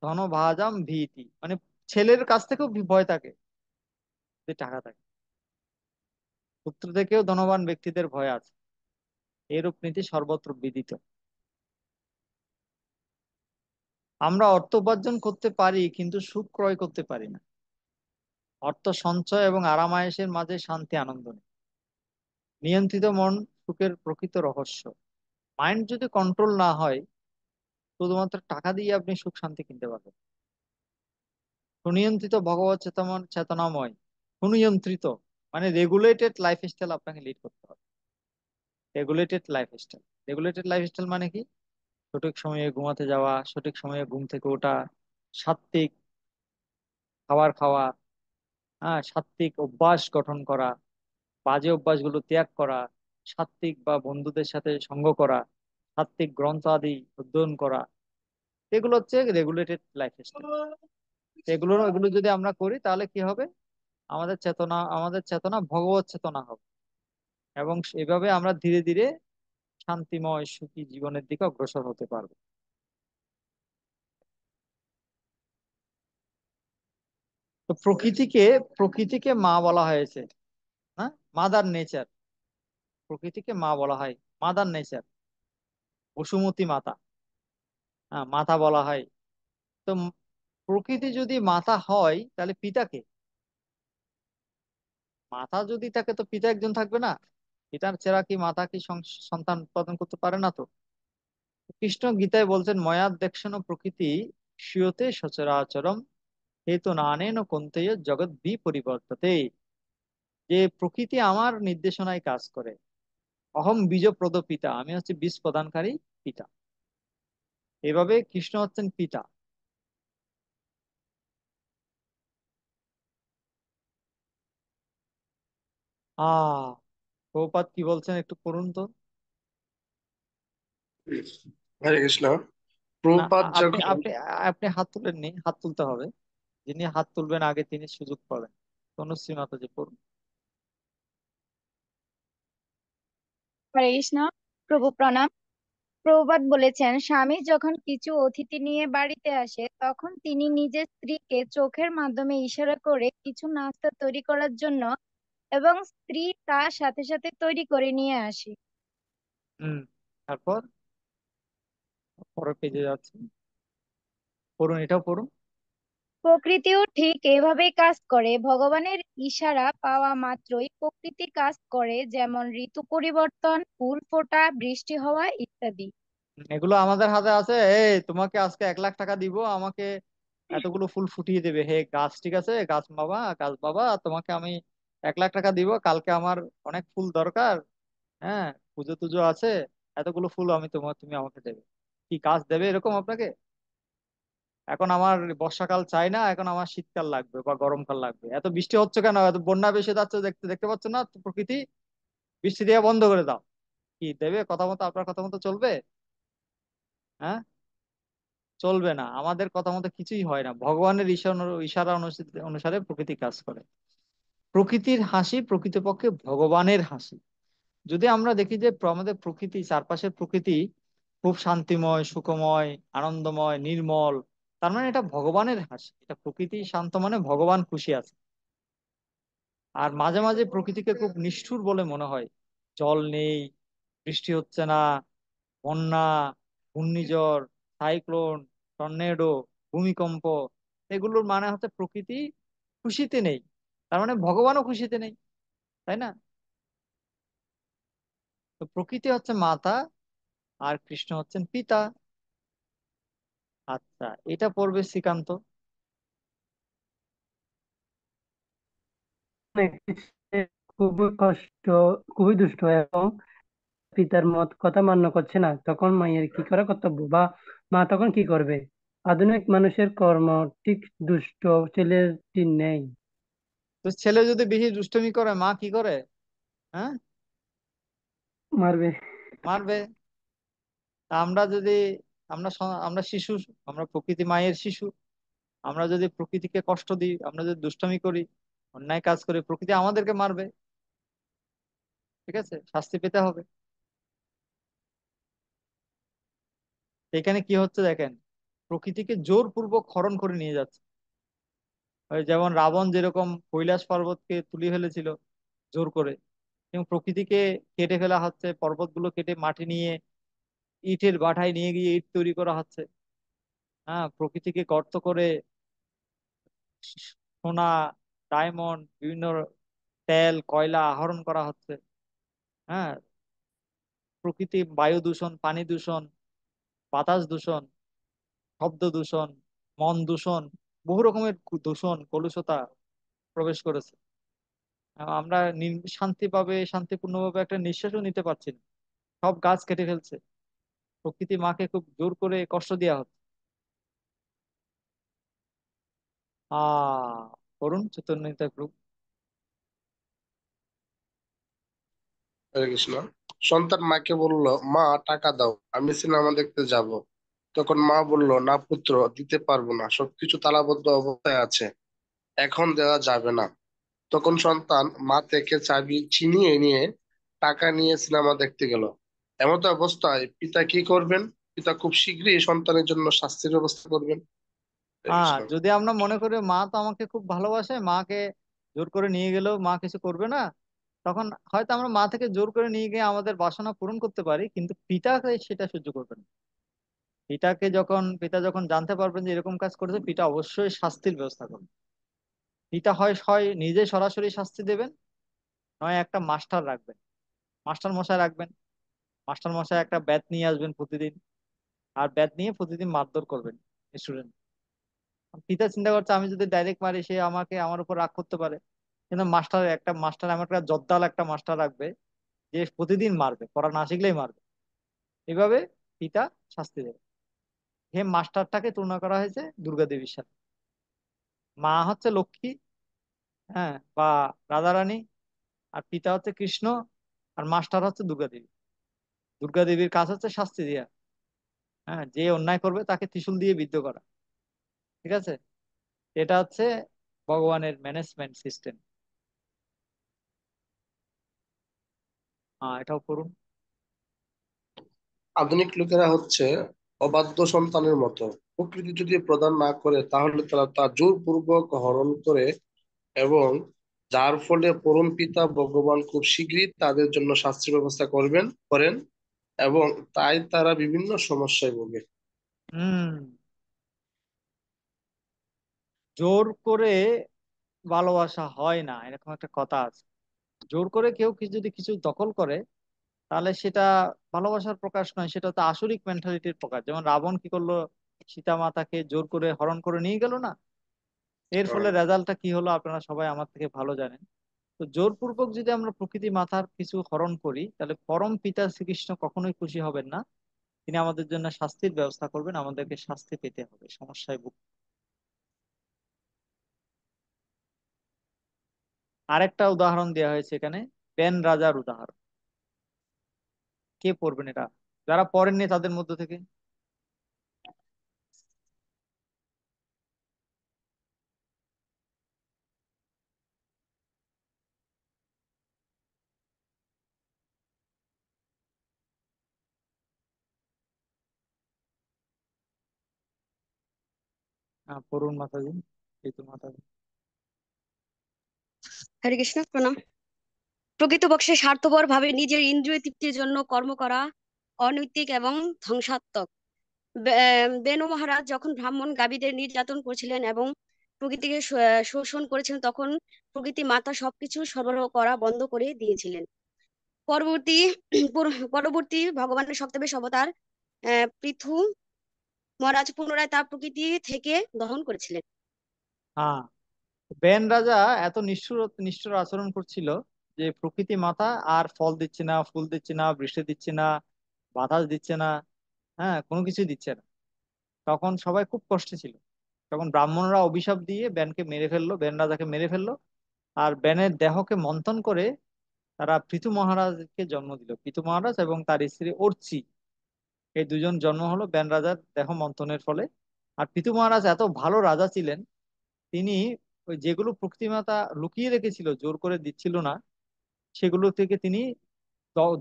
ধনভাজাম ভীতি, মানে ছেলের কাছ থেকেও ভয় থাকে যে টাকা থাকে। পুত্র থেকেও ধনবান ব্যক্তিদের ভয় আছে। এরূপ নীতি সর্বত্র বিদিত। আমরা অর্থ উপার্জন করতে পারি কিন্তু সুখ ক্রয় করতে পারি না। অর্থ সঞ্চয় এবং আরামায়েশের মাঝে শান্তি আনন্দ নেই। নিয়ন্ত্রিত মন সুখের প্রকৃত রহস্য। মাইন্ড যদি কন্ট্রোল না হয়, শুধুমাত্র টাকা দিয়ে আপনি সুখ শান্তি কিনতে পারবেন। সুনিয়ন্ত্রিত ভগবত চেতনাময়, সুনিয়ন্ত্রিত মানে রেগুলেটেড লাইফ স্টাইল আপনাকে লিড করতে হবে। Regulated life style. Regulated life style মানে কি? সঠিক সময়ে ঘুমাতে যাওয়া, সঠিক সময়ে ঘুম থেকে ওঠা, সাত্বিক খাবার খাওয়া, হ্যাঁ, সাত্বিক অভ্যাস গঠন করা, বাজে অভ্যাসগুলো ত্যাগ করা, সাত্বিক বা বন্ধুদের সাথে সঙ্গ করা, সাত্বিক গ্রন্থ আদি অধ্যয়ন করা, এগুলো হচ্ছে রেগুলেটেড লাইফ স্টাইল। এগুলো যদি আমরা করি তাহলে কি হবে? আমাদের চেতনা ভগবত চেতনা হবে, এবং এভাবে আমরা ধীরে ধীরে শান্তিময় সুখী জীবনের দিকে অগ্রসর হতে পারবো। তো প্রকৃতিকে মা বলা হয়েছে, হ্যাঁ, মাদার নেচার। প্রকৃতিকে মা বলা হয়, মাদার নেচার, বসুমতী মাতা, হ্যাঁ, মাতা বলা হয়। তো প্রকৃতি যদি মাতা হয় তাহলে পিতাকে, মাতা যদি থাকে তো পিতা একজন থাকবে না? পিতার ছাড়া কি মাতা কি সন্তান উৎপাদন করতে পারে না? তো কৃষ্ণ গীতায় বলছেন ময়াদ্দেক্ষণ প্রকৃতি স্বীয়তে সচরাচরম হেতু নানেন কন্তেয় জগৎ বিপরিবর্ততে। যে প্রকৃতি আমার নির্দেশনায় কাজ করে। অহম বীজপ্রদ পিতা, আমি হচ্ছে বীজ প্রদানকারী পিতা। এভাবে কৃষ্ণ হচ্ছেন পিতা। প্রভুপাদ কি বলছেন একটু পড়ুন তো। হরে কৃষ্ণ। না, প্রভুপাদ আপনি যখন আপনি আপনি হাত তুলেননি, হাত তুলতে হবে। যিনি হাত তুলবেন আগে তিনি সুযোগ পাবেন। তনুশ্রী মাতাজি পড়ুন। হরে কৃষ্ণ। প্রভু প্রণাম। প্রভুপাদ বলেছেন, স্বামী যখন কিছু অতিথি নিয়ে বাড়িতে আসে তখন তিনি নিজের স্ত্রীকে চোখের মাধ্যমে ইশারা করে কিছু নাস্তা তৈরি করার জন্য, এবং স্ত্রী তার সাথে সাথে তৈরি করে নিয়ে আসে। হুম, তারপর পরের পেজে যাচ্ছে, পড়ুন, এটাও পড়ুন। প্রকৃতিও ঠিক এভাবেই কাজ করে। ভগবানের ইশারা পাওয়া মাত্রই প্রকৃতি কাজ করে, যেমন ঋতু পরিবর্তন, ফুল ফোটা, বৃষ্টি হওয়া ইত্যাদি। এগুলো আমাদের হাতে আছে। এই তোমাকে আজকে 1 লাখ টাকা দিব, আমাকে এতগুলো ফুল ফুটিয়ে দেবে হে গাছ, ঠিক আছে গাছ বাবা, তোমাকে আমি 1 লাখ টাকা দিব, কালকে আমার অনেক ফুল দরকার, হ্যাঁ, পুজো টুজো আছে, এতগুলো ফুল তুমি আমাকে দেবে। কি গাছ দেবে এরকম আপনাকে? এখন আমার বর্ষাকাল চাই না, এখন আমার শীতকাল লাগবে বা গরমকাল লাগবে। এত বৃষ্টি হচ্ছে কেন? এত বন্যা বেশি যাচ্ছে, দেখতে দেখতে পাচ্ছ না তো প্রকৃতি? বৃষ্টি দেওয়া বন্ধ করে দাও। কি দেবে? কথা মতো, আপনার কথা মতো চলবে? হ্যাঁ, চলবে না। আমাদের কথা মতো কিছুই হয় না। ভগবানের ইশারা অনুসারে প্রকৃতি কাজ করে। প্রকৃতির হাসি প্রকৃতপক্ষে ভগবানের হাসি। যদি আমরা দেখি যে আমাদের প্রকৃতি, চারপাশের প্রকৃতি খুব শান্তিময়, সুখময়, আনন্দময়, নির্মল, তার মানে এটা ভগবানের হাসি। এটা প্রকৃতি শান্ত মানে ভগবান খুশি আছে। আর মাঝে মাঝে প্রকৃতিকে খুব নিষ্ঠুর বলে মনে হয়। জল নেই, বৃষ্টি হচ্ছে না, বন্যা, ঘূর্ণিঝড়, সাইক্লোন, টর্নেডো, ভূমিকম্প, এগুলোর মানে হচ্ছে প্রকৃতি খুশিতে নেই। তার মানে ভগবানও খুশিতে নেই, তাই না? তো প্রকৃতি হচ্ছে মাতা, আর কৃষ্ণ হচ্ছেন পিতা। আচ্ছা, এটা পড়বে শ্রীকান্ত। একটি ছেলে খুবই খুবই দুষ্ট এবং পিতার মত কথা মান্য করছে না, তখন মায়ের কি করা কর্তব্য, বা মা তখন কি করবে? আধুনিক মানুষের কর্ম ঠিক দুষ্ট ছেলেটি নেই। তো ছেলে যদি বেশি দুষ্টুমি করে মা কি করে? হ্যাঁ, মারবে। মারবে। তা আমরা যদি আমরা শিশু, আমরা প্রকৃতি মায়ের শিশু। আমরা যদি প্রকৃতিকে কষ্ট দিই, আমরা যদি দুষ্টামি করি, অন্যায় কাজ করি, প্রকৃতি আমাদেরকে মারবে। ঠিক আছে, শাস্তি পেতে হবে। এখানে কি হচ্ছে দেখেন, প্রকৃতিকে জোরপূর্বক হরণ করে নিয়ে যাচ্ছে। ওই যেমন রাবণ যেরকম কৈলাস পর্বতকে তুলে ফেলেছিল জোর করে, এবং প্রকৃতিকে কেটে ফেলা হচ্ছে, পর্বতগুলো কেটে মাটি নিয়ে ইটের ভাটায় নিয়ে গিয়ে ইট তৈরি করা হচ্ছে। হ্যাঁ, প্রকৃতিকে গর্ত করে সোনা, ডায়মন্ড, বিভিন্ন তেল কয়লা আহরণ করা হচ্ছে। হ্যাঁ, প্রকৃতি বায়ু দূষণ, পানি দূষণ, বাতাস দূষণ, শব্দ দূষণ, মন দূষণ, বহু রকমের দূষণ কলুষতা প্রবেশ করেছে। আমরা শান্তিপূর্ণভাবে একটা নিঃশ্বাসও নিতে পারছি না। সব গাছ কেটে ফেলছে, প্রকৃতি মাকে খুব জোর করে কষ্ট দেওয়া হচ্ছে। করুন চৈতন্য গ্রুপ। হরে কৃষ্ণ। সন্তান মাকে বলল, মা টাকা দাও, আমি সিনেমা দেখতে যাব। তখন মা বলল, না পুত্র, দিতে পারবো না, সবকিছু তালাবদ্ধ অবস্থায় আছে, এখন দেওয়া যাবে না। তখন সন্তান মা থেকে চাবি ছিনিয়ে নিয়ে টাকা নিয়ে সিনেমা দেখতে গেল। এমত অবস্থায় পিতা কি করবেন? পিতা খুব শীঘ্রই সন্তানের জন্য শাস্তির ব্যবস্থা করবেন। হরে কৃষ্ণ। যদি আমরা মনে করি মা তো আমাকে খুব ভালোবাসে, মাকে জোর করে নিয়ে গেলেও মা কিছু করবে না, তখন হয়তো আমরা মা থেকে জোর করে নিয়ে গিয়ে আমাদের বাসনা পূরণ করতে পারি, কিন্তু পিতাকে সেটা সহ্য করবে না। পিতা যখন জানতে পারবেন যে এরকম কাজ করেছে, পিতা অবশ্যই শাস্তির ব্যবস্থা করবে। পিতা হয় হয় নিজে সরাসরি শাস্তি দেবেন, নয় একটা মাস্টার রাখবেন, মাস্টার মশাই রাখবেন। মাস্টার মশাই একটা ব্যাট নিয়ে আসবেন প্রতিদিন, আর ব্যাট নিয়ে প্রতিদিন মারধর করবেন স্টুডেন্ট। পিতা চিন্তা করছে আমি যদি ডাইরেক্ট মারি সে আমাকে আমার উপর রাগ করতে পারে, কিন্তু মাস্টার আমার একটা জদ্দাল একটা মাস্টার রাখবে, যে প্রতিদিন মারবে, পড়া না শিখলেই মারবে। এভাবে পিতা শাস্তি দেবে। হে মাস্টারটাকে তুলনা করা হয়েছে দুর্গা দেবীর সাথে। মা হচ্ছে লক্ষ্মী, হ্যাঁ, বা রাধা রানী, আর পিতা হচ্ছে কৃষ্ণ, আর মাস্টার হচ্ছে দুর্গা দেবী। দুর্গা দেবীর কাজ হচ্ছে শাস্তি দেওয়া। হ্যাঁ, যে অন্যায় করবে তাকে ত্রিশূল দিয়ে বিদ্ধ করা। ঠিক আছে, এটা হচ্ছে ভগবানের ম্যানেজমেন্ট সিস্টেম। এটাও করুন। আধুনিক লোকেরা হচ্ছে অবাধ্য সন্তানের মতো। প্রকৃতি যদি প্রদান না করে তাহলে তারা তা জোরপূর্বক হরণ করে, এবং যার ফলে পরম পিতা ভগবান খুব শীঘ্রই তাদের জন্য শাস্তির ব্যবস্থা করেন, এবং তাই তারা বিভিন্ন সমস্যায় ভোগে। হুম, জোর করে ভালোবাসা হয় না, এরকম একটা কথা আছে। জোর করে কেউ যদি কিছু দখল করে, তাহলে সেটা ভালোবাসার প্রকাশ নয়, সেটা তো আসরিক মেন্টালিটির প্রকাশ। যেমন রাবণ কি করলো, সীতা মাতাকে জোর করে হরণ করে নিয়ে গেল না? এর ফলে হ্যাঁ। রেজাল্টটা কি হলো আপনারা সবাই আমার থেকে ভালো জানেন। তো জোরপূর্বক যদি আমরা প্রকৃতি মাতার কিছু হরণ করি, তাহলে পরম পিতা শ্রীকৃষ্ণ কখনোই খুশি হবেন না। তিনি আমাদের জন্য শাস্তির ব্যবস্থা করবেন, আমাদেরকে শাস্তি পেতে হবে, সমস্যায় ভুগ। আরেকটা উদাহরণ দেওয়া হয়েছে এখানে, পেন রাজার উদাহরণ। কে পড়বেন এটা? যারা পড়েননি তাদের মধ্য থেকে। পড়ুন মাতাজি, এই তো মাতাজি। হরে কৃষ্ণ, প্রণাম। প্রকৃতপক্ষে স্বার্থপর ভাবে নিজের ইন্দ্রিয় তৃপ্তির জন্য কর্ম করা অনৈতিক এবং ধ্বংসাত্মক। বেনু মহারাজ যখন ব্রাহ্মণ গাভীদের নির্যাতন করেছিলেন এবং প্রকৃতিকে শোষণ করেছিলেন, তখন প্রকৃতি মাতা সবকিছু সরবরাহ করা বন্ধ করে দিয়েছিলেন। পরবর্তী পরবর্তী ভগবানের সপ্তদশ অবতার পৃথু মহারাজ পুনরায় তার প্রকৃতি থেকে দহন করেছিলেন। হ্যাঁ, বেন রাজা এত নিষ্ঠুর আচরণ করছিল যে প্রকৃতি মাতা আর ফল দিচ্ছে না, ফুল দিচ্ছে না, বৃষ্টি দিচ্ছে না, বাতাস দিচ্ছে না, হ্যাঁ, কোনো কিছুই দিচ্ছে না। তখন সবাই খুব কষ্টে ছিল। তখন ব্রাহ্মণরা অভিশাপ দিয়ে বেনকে মেরে ফেললো, বেন রাজাকে মেরে ফেললো। আর বেনের দেহকে মন্থন করে তারা পৃথু মহারাজকে জন্ম দিল, পৃথু মহারাজ এবং তার স্ত্রী অর্চি। এই দুজন জন্ম হলো ব্যান রাজার দেহ মন্থনের ফলে। আর পিতু মহারাজ এত ভালো রাজা ছিলেন, তিনি ওই যেগুলো প্রকৃতিমাতা লুকিয়ে রেখেছিল, জোর করে দিচ্ছিল না, সেগুলো থেকে তিনি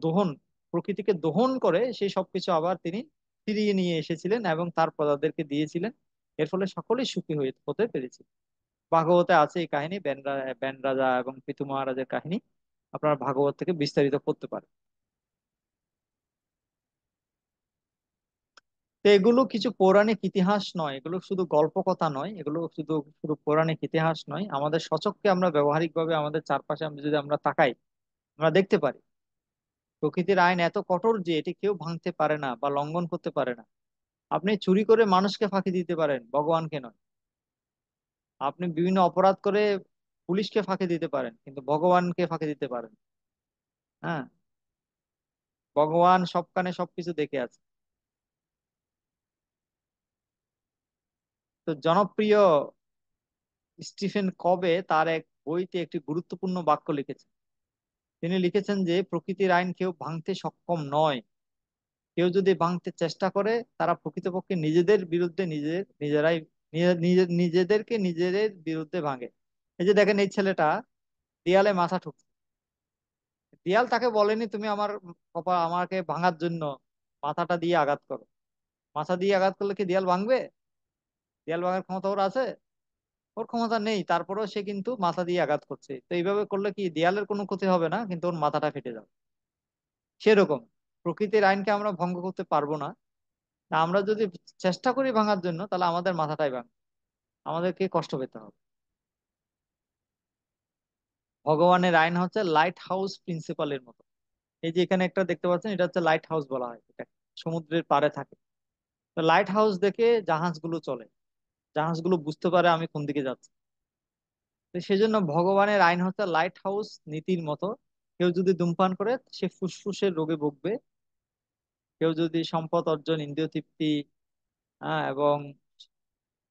দহন, প্রকৃতিকে দহন করে সেই সবকিছু আবার তিনি ফিরিয়ে নিয়ে এসেছিলেন এবং তার প্রজাদেরকে দিয়েছিলেন। এর ফলে সকলেই সুখী হতে পেরেছে। ভাগবতে আছে এই কাহিনী, ব্যান রাজা এবং পিতু মহারাজের কাহিনী। আপনারা ভাগবত থেকে বিস্তারিত পড়তে পারেন। তো এগুলো কিছু পৌরাণিক ইতিহাস নয়, এগুলো শুধু গল্প কথা নয়, এগুলো শুধু শুধু পৌরাণিক ইতিহাস নয়। আমাদের সচক্ষে আমরা ব্যবহারিক ভাবে আমাদের চারপাশে যদি আমরা তাকাই, আমরা দেখতে পারি প্রকৃতির আইন এত কঠোর যে এটি কেউ ভাঙতে পারে না বা লঙ্ঘন করতে পারে না। আপনি চুরি করে মানুষকে ফাঁকি দিতে পারেন, ভগবানকে নয়। আপনি বিভিন্ন অপরাধ করে পুলিশকে ফাঁকি দিতে পারেন, কিন্তু ভগবানকে ফাঁকি দিতে পারেন। হ্যাঁ, ভগবান সব কানে সবকিছু দেখে আছে। তো জনপ্রিয় স্টিফেন কবে তার এক বইতে একটি গুরুত্বপূর্ণ বাক্য লিখেছেন। তিনি লিখেছেন যে প্রকৃতির আইন কেউ ভাঙতে সক্ষম নয়। কেউ যদি ভাঙতে চেষ্টা করে, তারা প্রকৃতপক্ষে নিজেদের বিরুদ্ধে নিজেরাই নিজেদেরকে নিজেদের বিরুদ্ধে ভাঙে। এই যে দেখেন, এই ছেলেটা দেয়ালে মাথা ঠুকছে, দেয়াল তাকে বলেনি তুমি আমার আমাকে ভাঙার জন্য মাথাটা দিয়ে আঘাত করো। মাথা দিয়ে আঘাত করলে কি দেয়াল ভাঙবে? দেয়াল ভাঙার ক্ষমতা ওর আছে? ওর ক্ষমতা নেই, তারপরেও সে কিন্তু মাথা দিয়ে আঘাত করছে। তো এইভাবে করলে কি দেয়ালের কোনো ক্ষতি হবে না, কিন্তু ওর মাথাটা ফেটে যাবে। সেরকম প্রকৃতির আইনকে আমরা ভঙ্গ করতে পারবো না। তা আমরা যদি চেষ্টা করি ভাঙার জন্য, তাহলে আমাদের মাথাটাই ভাঙবে, আমাদেরকে কষ্ট পেতে হবে। ভগবানের আইন হচ্ছে লাইট হাউস প্রিন্সিপালের মতো। এই যে এখানে একটা দেখতে পাচ্ছেন, এটা হচ্ছে লাইট হাউস বলা হয়, এটা সমুদ্রের পাড়ে থাকে। তো লাইট হাউস দেখে জাহাজগুলো চলে, জাহাজগুলো বুঝতে পারে আমি কোন দিকে যাচ্ছি। তো সেজন্য ভগবানের আইন হচ্ছে লাইট হাউস নীতির মতো। কেউ যদি ধূমপান করে, সে ফুসফুসের রোগে ভুগবে। কেউ যদি সম্পদ অর্জন, ইন্দ্রিয় তৃপ্তি, এবং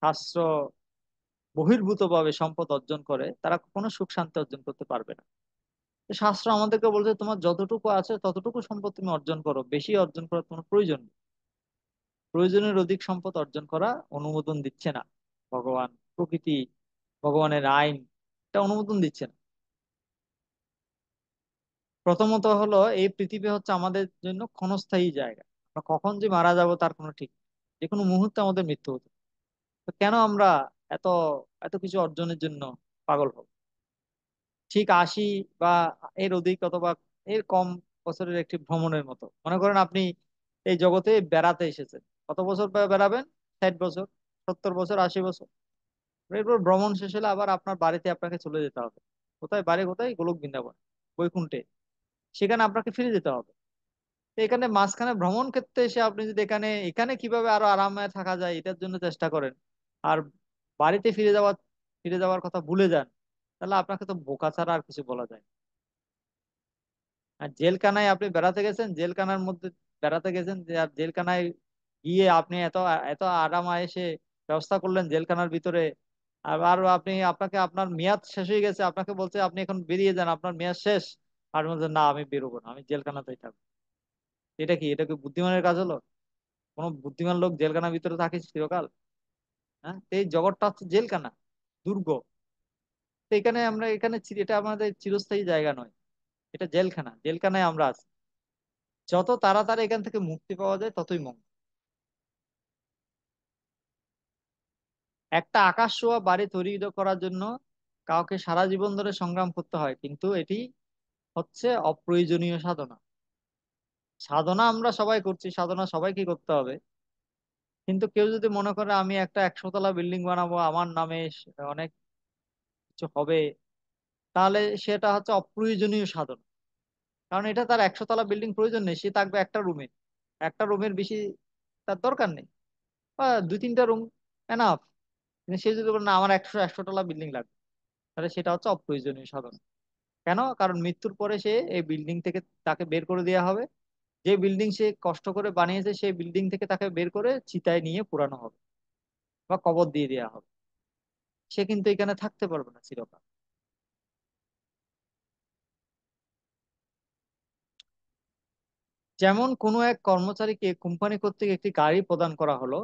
শাস্ত্র বহির্ভূত ভাবে সম্পদ অর্জন করে, তারা কখনো সুখ শান্তি অর্জন করতে পারবে না। তো শাস্ত্র আমাদেরকে বলছে তোমার যতটুকু আছে ততটুকু সম্পদ তুমি অর্জন করো, বেশি অর্জন করার কোনো প্রয়োজন নেই। প্রয়োজনের অধিক সম্পদ অর্জন করা অনুমোদন দিচ্ছে না ভগবান, প্রকৃতি, ভগবানের আইন এটা অনুমোদন দিচ্ছে না। প্রথমত হলো, এই পৃথিবী হচ্ছে আমাদের জন্য ক্ষণস্থায়ী জায়গা। আমরা কখন যে মারা যাব তার কোনো ঠিক নেই। যে কোনো মুহূর্তে আমাদের মৃত্যু হতে পারে। তো কেন আমরা এত এত কিছু অর্জনের জন্য পাগল হব? ঠিক 80 বা এর অধিক অথবা এর কম বছরের একটি ভ্রমণের মতো। মনে করেন আপনি এই জগতে বেড়াতে এসেছেন, কত বছর বেড়াবেন? 60 বছর, 70 বছর, 80 বছর। এরপর ভ্রমণ শেষ হলে আবার আপনার বাড়িতে আপনাকে চলে যেতে হবে। কোথায়? বাড়ি কোথায়? গোলক বৃন্দাবন, বৈকুণ্ঠে। সেখানে আপনাকে ফিরে যেতে হবে। তো এখানে মাঝখানে ভ্রমণ ক্ষেত্রে এসে আপনি যদি এখানে এখানে কিভাবে আরো আরামে থাকা যায় এটার জন্য চেষ্টা করেন, আর বাড়িতে ফিরে যাওয়ার কথা ভুলে যান, তাহলে আপনাকে তো বোকা ছাড়া আর কিছু বলা যায় না। আর জেলখানায় আপনি বেড়াতে গেছেন, জেলখানার মধ্যে বেড়াতে গেছেন, যে আর জেলখানায় গিয়ে আপনি এত এত আরাম আয়েসে ব্যবস্থা করলেন জেলখানার ভিতরে। আবার আপনাকে আপনার মেয়াদ শেষ হয়ে গেছে, আপনাকে বলছে আপনি এখন বেরিয়ে যান, আপনার মেয়াদ শেষ। আর বলছেন না, আমি বেরোবো না, আমি জেলখানাতেই থাকবো। এটা কি বুদ্ধিমানের কাজ হলো? কোনো বুদ্ধিমান লোক জেলখানার ভিতরে থাকে চিরকাল? হ্যাঁ, তো এই জগৎটা হচ্ছে জেলখানা, দুর্গ। তো এটা আমাদের চিরস্থায়ী জায়গা নয়, এটা জেলখানা। জেলখানায় আমরা আছি। যত তাড়াতাড়ি এখান থেকে মুক্তি পাওয়া যায় ততই মঙ্গল। একটা আকাশ ছোঁয়া বাড়ি তৈরি করার জন্য কাউকে সারা জীবন ধরে সংগ্রাম করতে হয়, কিন্তু এটি হচ্ছে অপ্রয়োজনীয় সাধনা। সাধনা আমরা সবাই করছি, সাধনা সবাইকে করতে হবে। কিন্তু কেউ যদি মনে করে আমি একটা 100 তলা বিল্ডিং বানাবো, আমার নামে অনেক কিছু হবে, তাহলে সেটা হচ্ছে অপ্রয়োজনীয় সাধনা। কারণ এটা তার 100 তলা বিল্ডিং প্রয়োজন নেই, সে থাকবে একটা রুমে, একটা রুমের বেশি তার দরকার নেই, বা 2-3টা রুম এনাফ। কিন্তু সে যদি বলে না আমার 100 তলা বিল্ডিং লাগবে, তাহলে সেটা হচ্ছে অপ্রয়োজনীয় সাধনা। কেন? কারণ মৃত্যুর পরে সে এই বিল্ডিং থেকে তাকে বের করে দেওয়া হবে। যে বিল্ডিং সে কষ্ট করে বানিয়েছে, সেই বিল্ডিং থেকে তাকে বের করে চিতায় নিয়ে পুরানো হবে বা কবর দিয়ে দেওয়া হবে। সে কিন্তু এখানে থাকতে পারবে না চিরকাল। যেমন কোনো এক কর্মচারীকে কোম্পানি কর্তৃক একটি গাড়ি প্রদান করা হলো,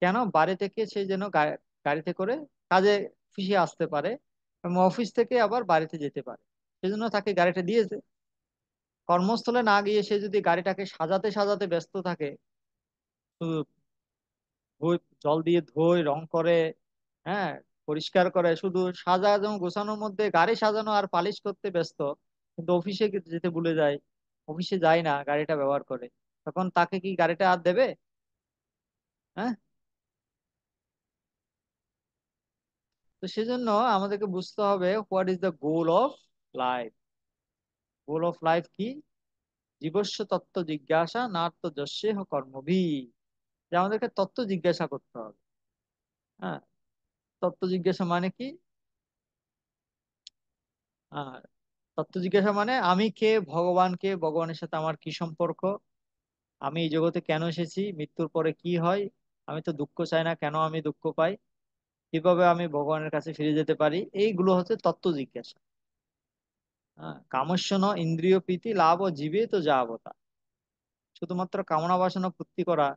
কেন? বাড়ি থেকে সে যেন গাড়িতে করে কাজে অফিসে আসতে পারে এবং অফিস থেকে আবার বাড়িতে যেতে পারে, সেজন্য তাকে গাড়িটা দিয়েছে। কর্মস্থলে না গিয়ে সে যদি গাড়িটাকে সাজাতে সাজাতে ব্যস্ত থাকে, শুধু জল দিয়ে ধোয়, রং করে, হ্যাঁ, পরিষ্কার করে, শুধু সাজানো গোছানোর মধ্যে গাড়ি সাজানো আর পালিশ করতে ব্যস্ত, কিন্তু অফিসে যেতে ভুলে যায়, অফিসে যায় না, গাড়িটা ব্যবহার করে, তখন তাকে কি গাড়িটা আর দেবে? হ্যাঁ। তো সেজন্য আমাদেরকে বুঝতে হবে what is the goal of life. Goal of life কি? জীবস্য তত্ত্ব জিজ্ঞাসা নার্ত যস্যেহ কর্মভি। যে আমাদেরকে তত্ত্ব জিজ্ঞাসা করতে হবে। হ্যাঁ। তত্ত্ব জিজ্ঞাসা মানে কি? আহ তত্ত্ব জিজ্ঞাসা মানে আমি কে, ভগবান কে, ভগবানের সাথে আমার কি সম্পর্ক, আমি এই জগতে কেন এসেছি, মৃত্যুর পরে কি হয়, আমি তো দুঃখ চাই না, কেন আমি দুঃখ পাই, কিভাবে আমি ভগবানের কাছে ফিরে যেতে পারি, এইগুলো হচ্ছে তত্ত্ব জিজ্ঞাসা। হ্যাঁ, কামস্য ন ইন্দ্রিয় প্রীতি লাভ ও জীবে তো যাবতা। শুধুমাত্র কামনা বাসনা পূর্তি করা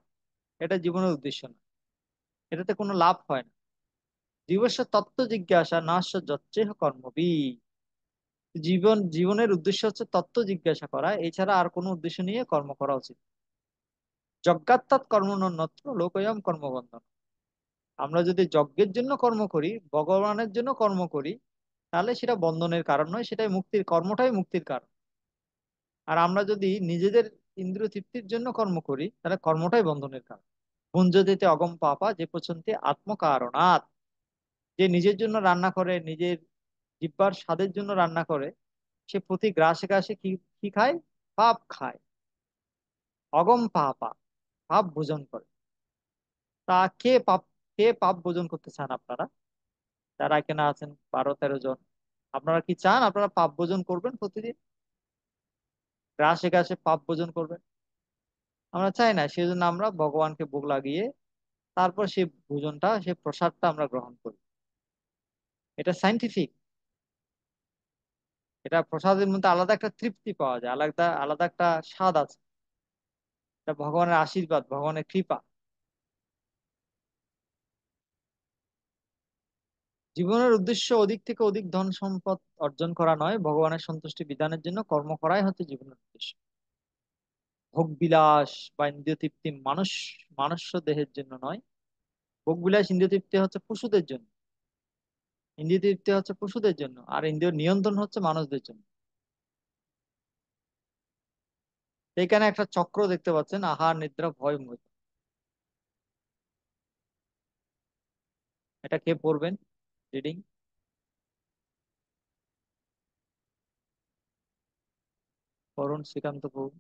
এটা জীবনের উদ্দেশ্য না, এটাতে কোনো লাভ হয় না। জীবস্য তত্ত্ব জিজ্ঞাসা নাস্য যচ্চেহ কর্মবি। জীবনের উদ্দেশ্য হচ্ছে তত্ত্ব জিজ্ঞাসা করা, এছাড়া আর কোনো উদ্দেশ্য নিয়ে কর্ম করা উচিত। যজ্ঞাত্মাৎ কর্মণ্যত্র লোকয়ম কর্মবন্ধন। আমরা যদি যজ্ঞের জন্য কর্ম করি, ভগবানের জন্য কর্ম করি, তাহলে সেটা বন্ধনের কারণ নয়, সেটাই মুক্তির, কর্মটাই মুক্তির কারণ। আর আমরা যদি নিজেদের ইন্দ্রিয় তৃপ্তির জন্য কর্ম করি, তাহলে কর্মটাই বন্ধনের কারণ। ভুঞ্জদিতে অগম পাপা যে পচন্তি আত্মকারণাৎ। যে নিজের জন্য রান্না করে, নিজের জিহ্বার স্বাদের জন্য রান্না করে, সে প্রতি গ্রাসে গ্রাসে কি কি খায়? পাপ খায়। অগম পাপা, পাপ ভোজন করে। তা কে পাপ ভোজন করতে চান আপনারা যারা এখানে আছেন 12-13 জন? আপনারা কি চান আপনারা পাপ ভোজন করবেন প্রতিদিন, গ্রাসে গ্রাসে পাপ ভোজন করবেন? আমরা চাই না, সেজন্য আমরা ভগবানকে ভোগ লাগিয়ে তারপর সেই ভোজনটা, সেই প্রসাদটা আমরা গ্রহণ করি। এটা সাইন্টিফিক। এটা প্রসাদের মধ্যে আলাদা একটা তৃপ্তি পাওয়া যায়, আলাদা আলাদা একটা স্বাদ আছে। এটা ভগবানের আশীর্বাদ, ভগবানের কৃপা। জীবনের উদ্দেশ্য অধিক থেকে অধিক ধন সম্পদ অর্জন করা নয়, ভগবানের সন্তুষ্টি বিধানের জন্য কর্ম করাই হচ্ছে জীবনের উদ্দেশ্য। ভোগ বিলাস বা ইন্দ্রিয় তৃপ্তি মানুষ্য দেহের জন্য নয়। ভোগ বিলাস ইন্দ্রিয় তৃপ্তি হচ্ছে পশুদের জন্য, ইন্দ্রিয় তৃপ্তি হচ্ছে পশুদের জন্য, আর ইন্দ্রিয় নিয়ন্ত্রণ হচ্ছে মানুষদের জন্য। এখানে একটা চক্র দেখতে পাচ্ছেন, আহার নিদ্রা ভয় মোহ। এটা কে পড়বেন? রিডিং করুন শ্রীকান্ত প্রভু।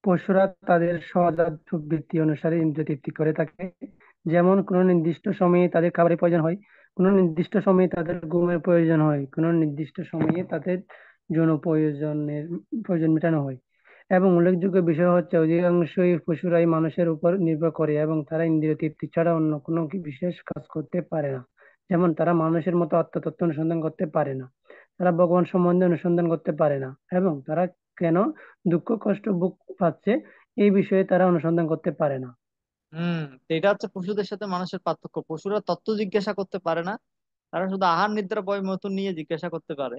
পশুরা তাদের সহজাত বৃত্তি অনুসারে ইন্দ্রিয় তৃপ্তি করে থাকে। যেমন কোনো নির্দিষ্ট সময়ে তাদের খাবারের প্রয়োজন হয়, কোনো নির্দিষ্ট সময়ে তাদের ঘুমের প্রয়োজন হয়, কোনো নির্দিষ্ট সময়ে তাদের যৌন প্রয়োজন মেটানো হয়। এবং উল্লেখযোগ্য বিষয় হচ্ছে অধিকাংশই পশুরাই মানুষের উপর নির্ভর করে এবং তারা ইন্দ্রিয় তৃপ্তি ছাড়া অন্য কোনো বিশেষ কাজ করতে পারে না। যেমন তারা মানুষের মতো আত্মতত্ত্ব অনুসন্ধান করতে পারে না, তারা ভগবান সম্বন্ধে অনুসন্ধান করতে পারে না, এবং তারা কেন দুঃখ কষ্ট ভোগ পাচ্ছে এই বিষয়ে তারা অনুসন্ধান করতে পারে না। তো এটা হচ্ছে পশুদের সাথে মানুষের পার্থক্য। পশুরা তত্ত্ব জিজ্ঞাসা করতে পারে না, তারা শুধু আহার নিদ্রা ভয় মতন নিয়ে জিজ্ঞাসা করতে পারে,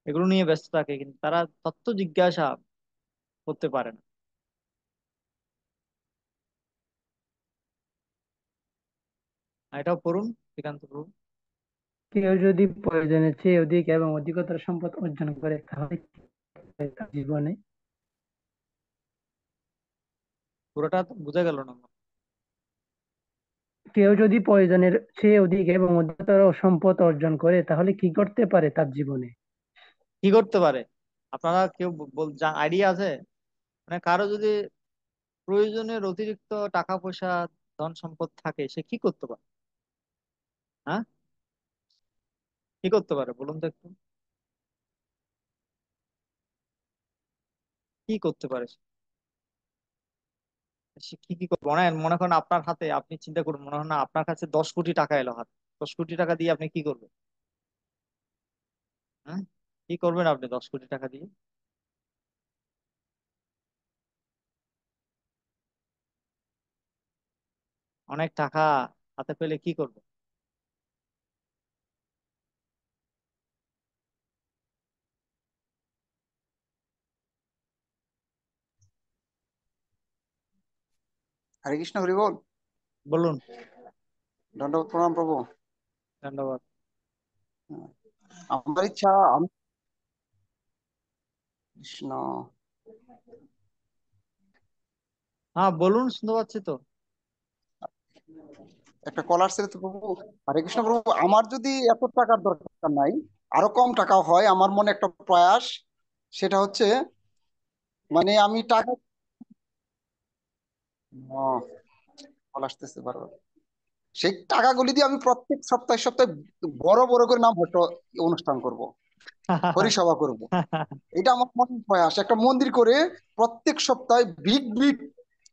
এগুলো নিয়ে ব্যস্ত থাকে, কিন্তু তারা তত্ত্ব জিজ্ঞাসা করতে পারে না। আর এটাও পড়ুন শ্রীকান্ত প্রভু। কেউ যদি প্রয়োজনের চেয়ে অধিক এবং অধিকতর সম্পদ অর্জন করে তাহলে কি হয় তার জীবনে? পুরোটা তো বোঝা গেল না। কেউ যদি প্রয়োজনের চেয়ে অধিক এবং অধিকতর সম্পদ অর্জন করে তাহলে কি করতে পারে তার জীবনে? কি করতে পারে? আপনারা কেউ আইডিয়া আছে? মানে কারো যদি প্রয়োজনের অতিরিক্ত টাকা পয়সা, ধন সম্পদ থাকে, সে কি করতে পারে? হ্যাঁ, কি করতে পারে বলুন তো একটু। কি করতে পারে সে? সে কি কি করবে? মনে মনে করেন আপনার হাতে, আপনি চিন্তা করুন, মনে হয় না আপনার কাছে 10 কোটি টাকা এলো হাতে, 10 কোটি টাকা দিয়ে আপনি কি করবেন? হ্যাঁ, কি করবেন আপনি 10 কোটি টাকা দিয়ে? অনেক টাকা হাতে পেলে কি করবে? হরে কৃষ্ণ, হরি বল। বলুন। দণ্ডবত প্রণাম প্রভু। ধন্যবাদ। আমার ইচ্ছা আমি কৃষ্ণ হ্যাঁ বলুন, শুনতে পাচ্ছি তো। একটা কলার ছিল তো প্রভু। হরে কৃষ্ণ প্রভু, আমার যদি এত টাকার দরকার নাই, আরো কম টাকাও হয়, আমার মনে একটা প্রয়াস, সেটা হচ্ছে মানে আমি টাকা কল আসতেছে বারবার। সেই টাকাগুলি দিয়ে আমি প্রত্যেক সপ্তাহে সপ্তাহে বড় বড় করে নাম হয়তো অনুষ্ঠান করব, হরিসভা করব। এটা আমার মনে প্রয়াস, একটা মন্দির করে প্রত্যেক সপ্তাহে বিগ বিগ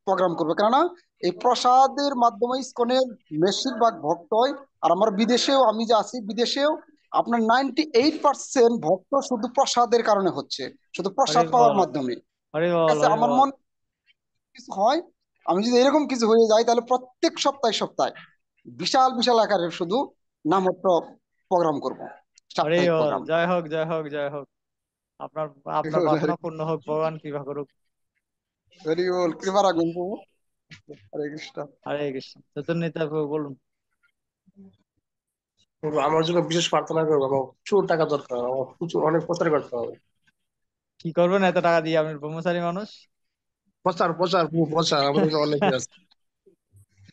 প্রোগ্রাম করবে, কেননা এই প্রসাদের মাধ্যমে ইসকনের বেশিরভাগ ভক্ত হয়। আর আমার বিদেশেও, আমি যে আছি বিদেশেও, আপনার 98% ভক্ত শুধু প্রসাদের কারণে হচ্ছে, শুধু হরি প্রসাদ পাওয়ার বল, মাধ্যমে। হরি ঠিক বল, আছে, হরি আমার বল। মনে কিছু হয়, আমি যদি এরকম কিছু হয়ে যায়, তাহলে প্রত্যেক সপ্তাহে সপ্তাহে বিশাল বিশাল আকারের শুধু নামহট্ট প্রোগ্রাম করব, হরি সাপ্তাহিক বল, প্রোগ্রাম। জয় হোক, জয় হোক, জয় হোক। আপনার আপনার বাসনা পূর্ণ হোক, ভগবান কৃপা করুক। হরি বল, কৃপা রাখবেন প্রভু। হরে কৃষ্ণ। হরে কৃষ্ণ। চৈতন্য নিতাই প্রভু, বলুন। প্রভু, আমার জন্য বিশেষ প্রার্থনা করবো। আমার প্রচুর টাকা দরকার, আমার প্রচুর অনেক প্রচার করতে হবে। কি করবেন এত টাকা দিয়ে? আপনি ব্রহ্মচারী মানুষ। প্রচার প্রচার প্রভু, প্রচার আমাদের কাছে অনেক আছে।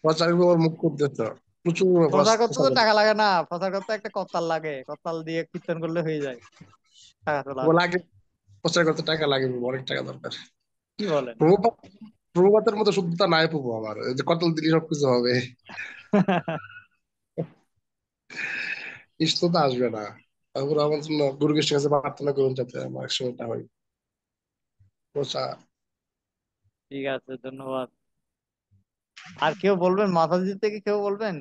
প্রচার করবো, আমার মুখ উদ্দেশ্য প্রচুর প্রচার করতে প্রচার তো করতে টাকা লাগে না, প্রচার করতে একটা করতাল লাগে, করতাল দিয়ে কীর্তন করলে হয়ে যায় টাকা তোলার। লাগে। প্রচার করতে টাকা লাগে প্রভু, অনেক টাকা দরকার। কি বলেন? প্রভু, প্রভুপাতের মতো শুদ্ধতা নাই প্রভু আমার, এই যে কতল দিলে সবকিছু হবে, ইষ্ট তো আসবে না। তারপর আমার জন্য গুরু কৃষ্ণের কাছে প্রার্থনা করুন যাতে আমার একসময়টা হয় প্রচার। ঠিক আছে, ধন্যবাদ। আর কেউ বলবেন? মাতাজি থেকে কেউ বলবেন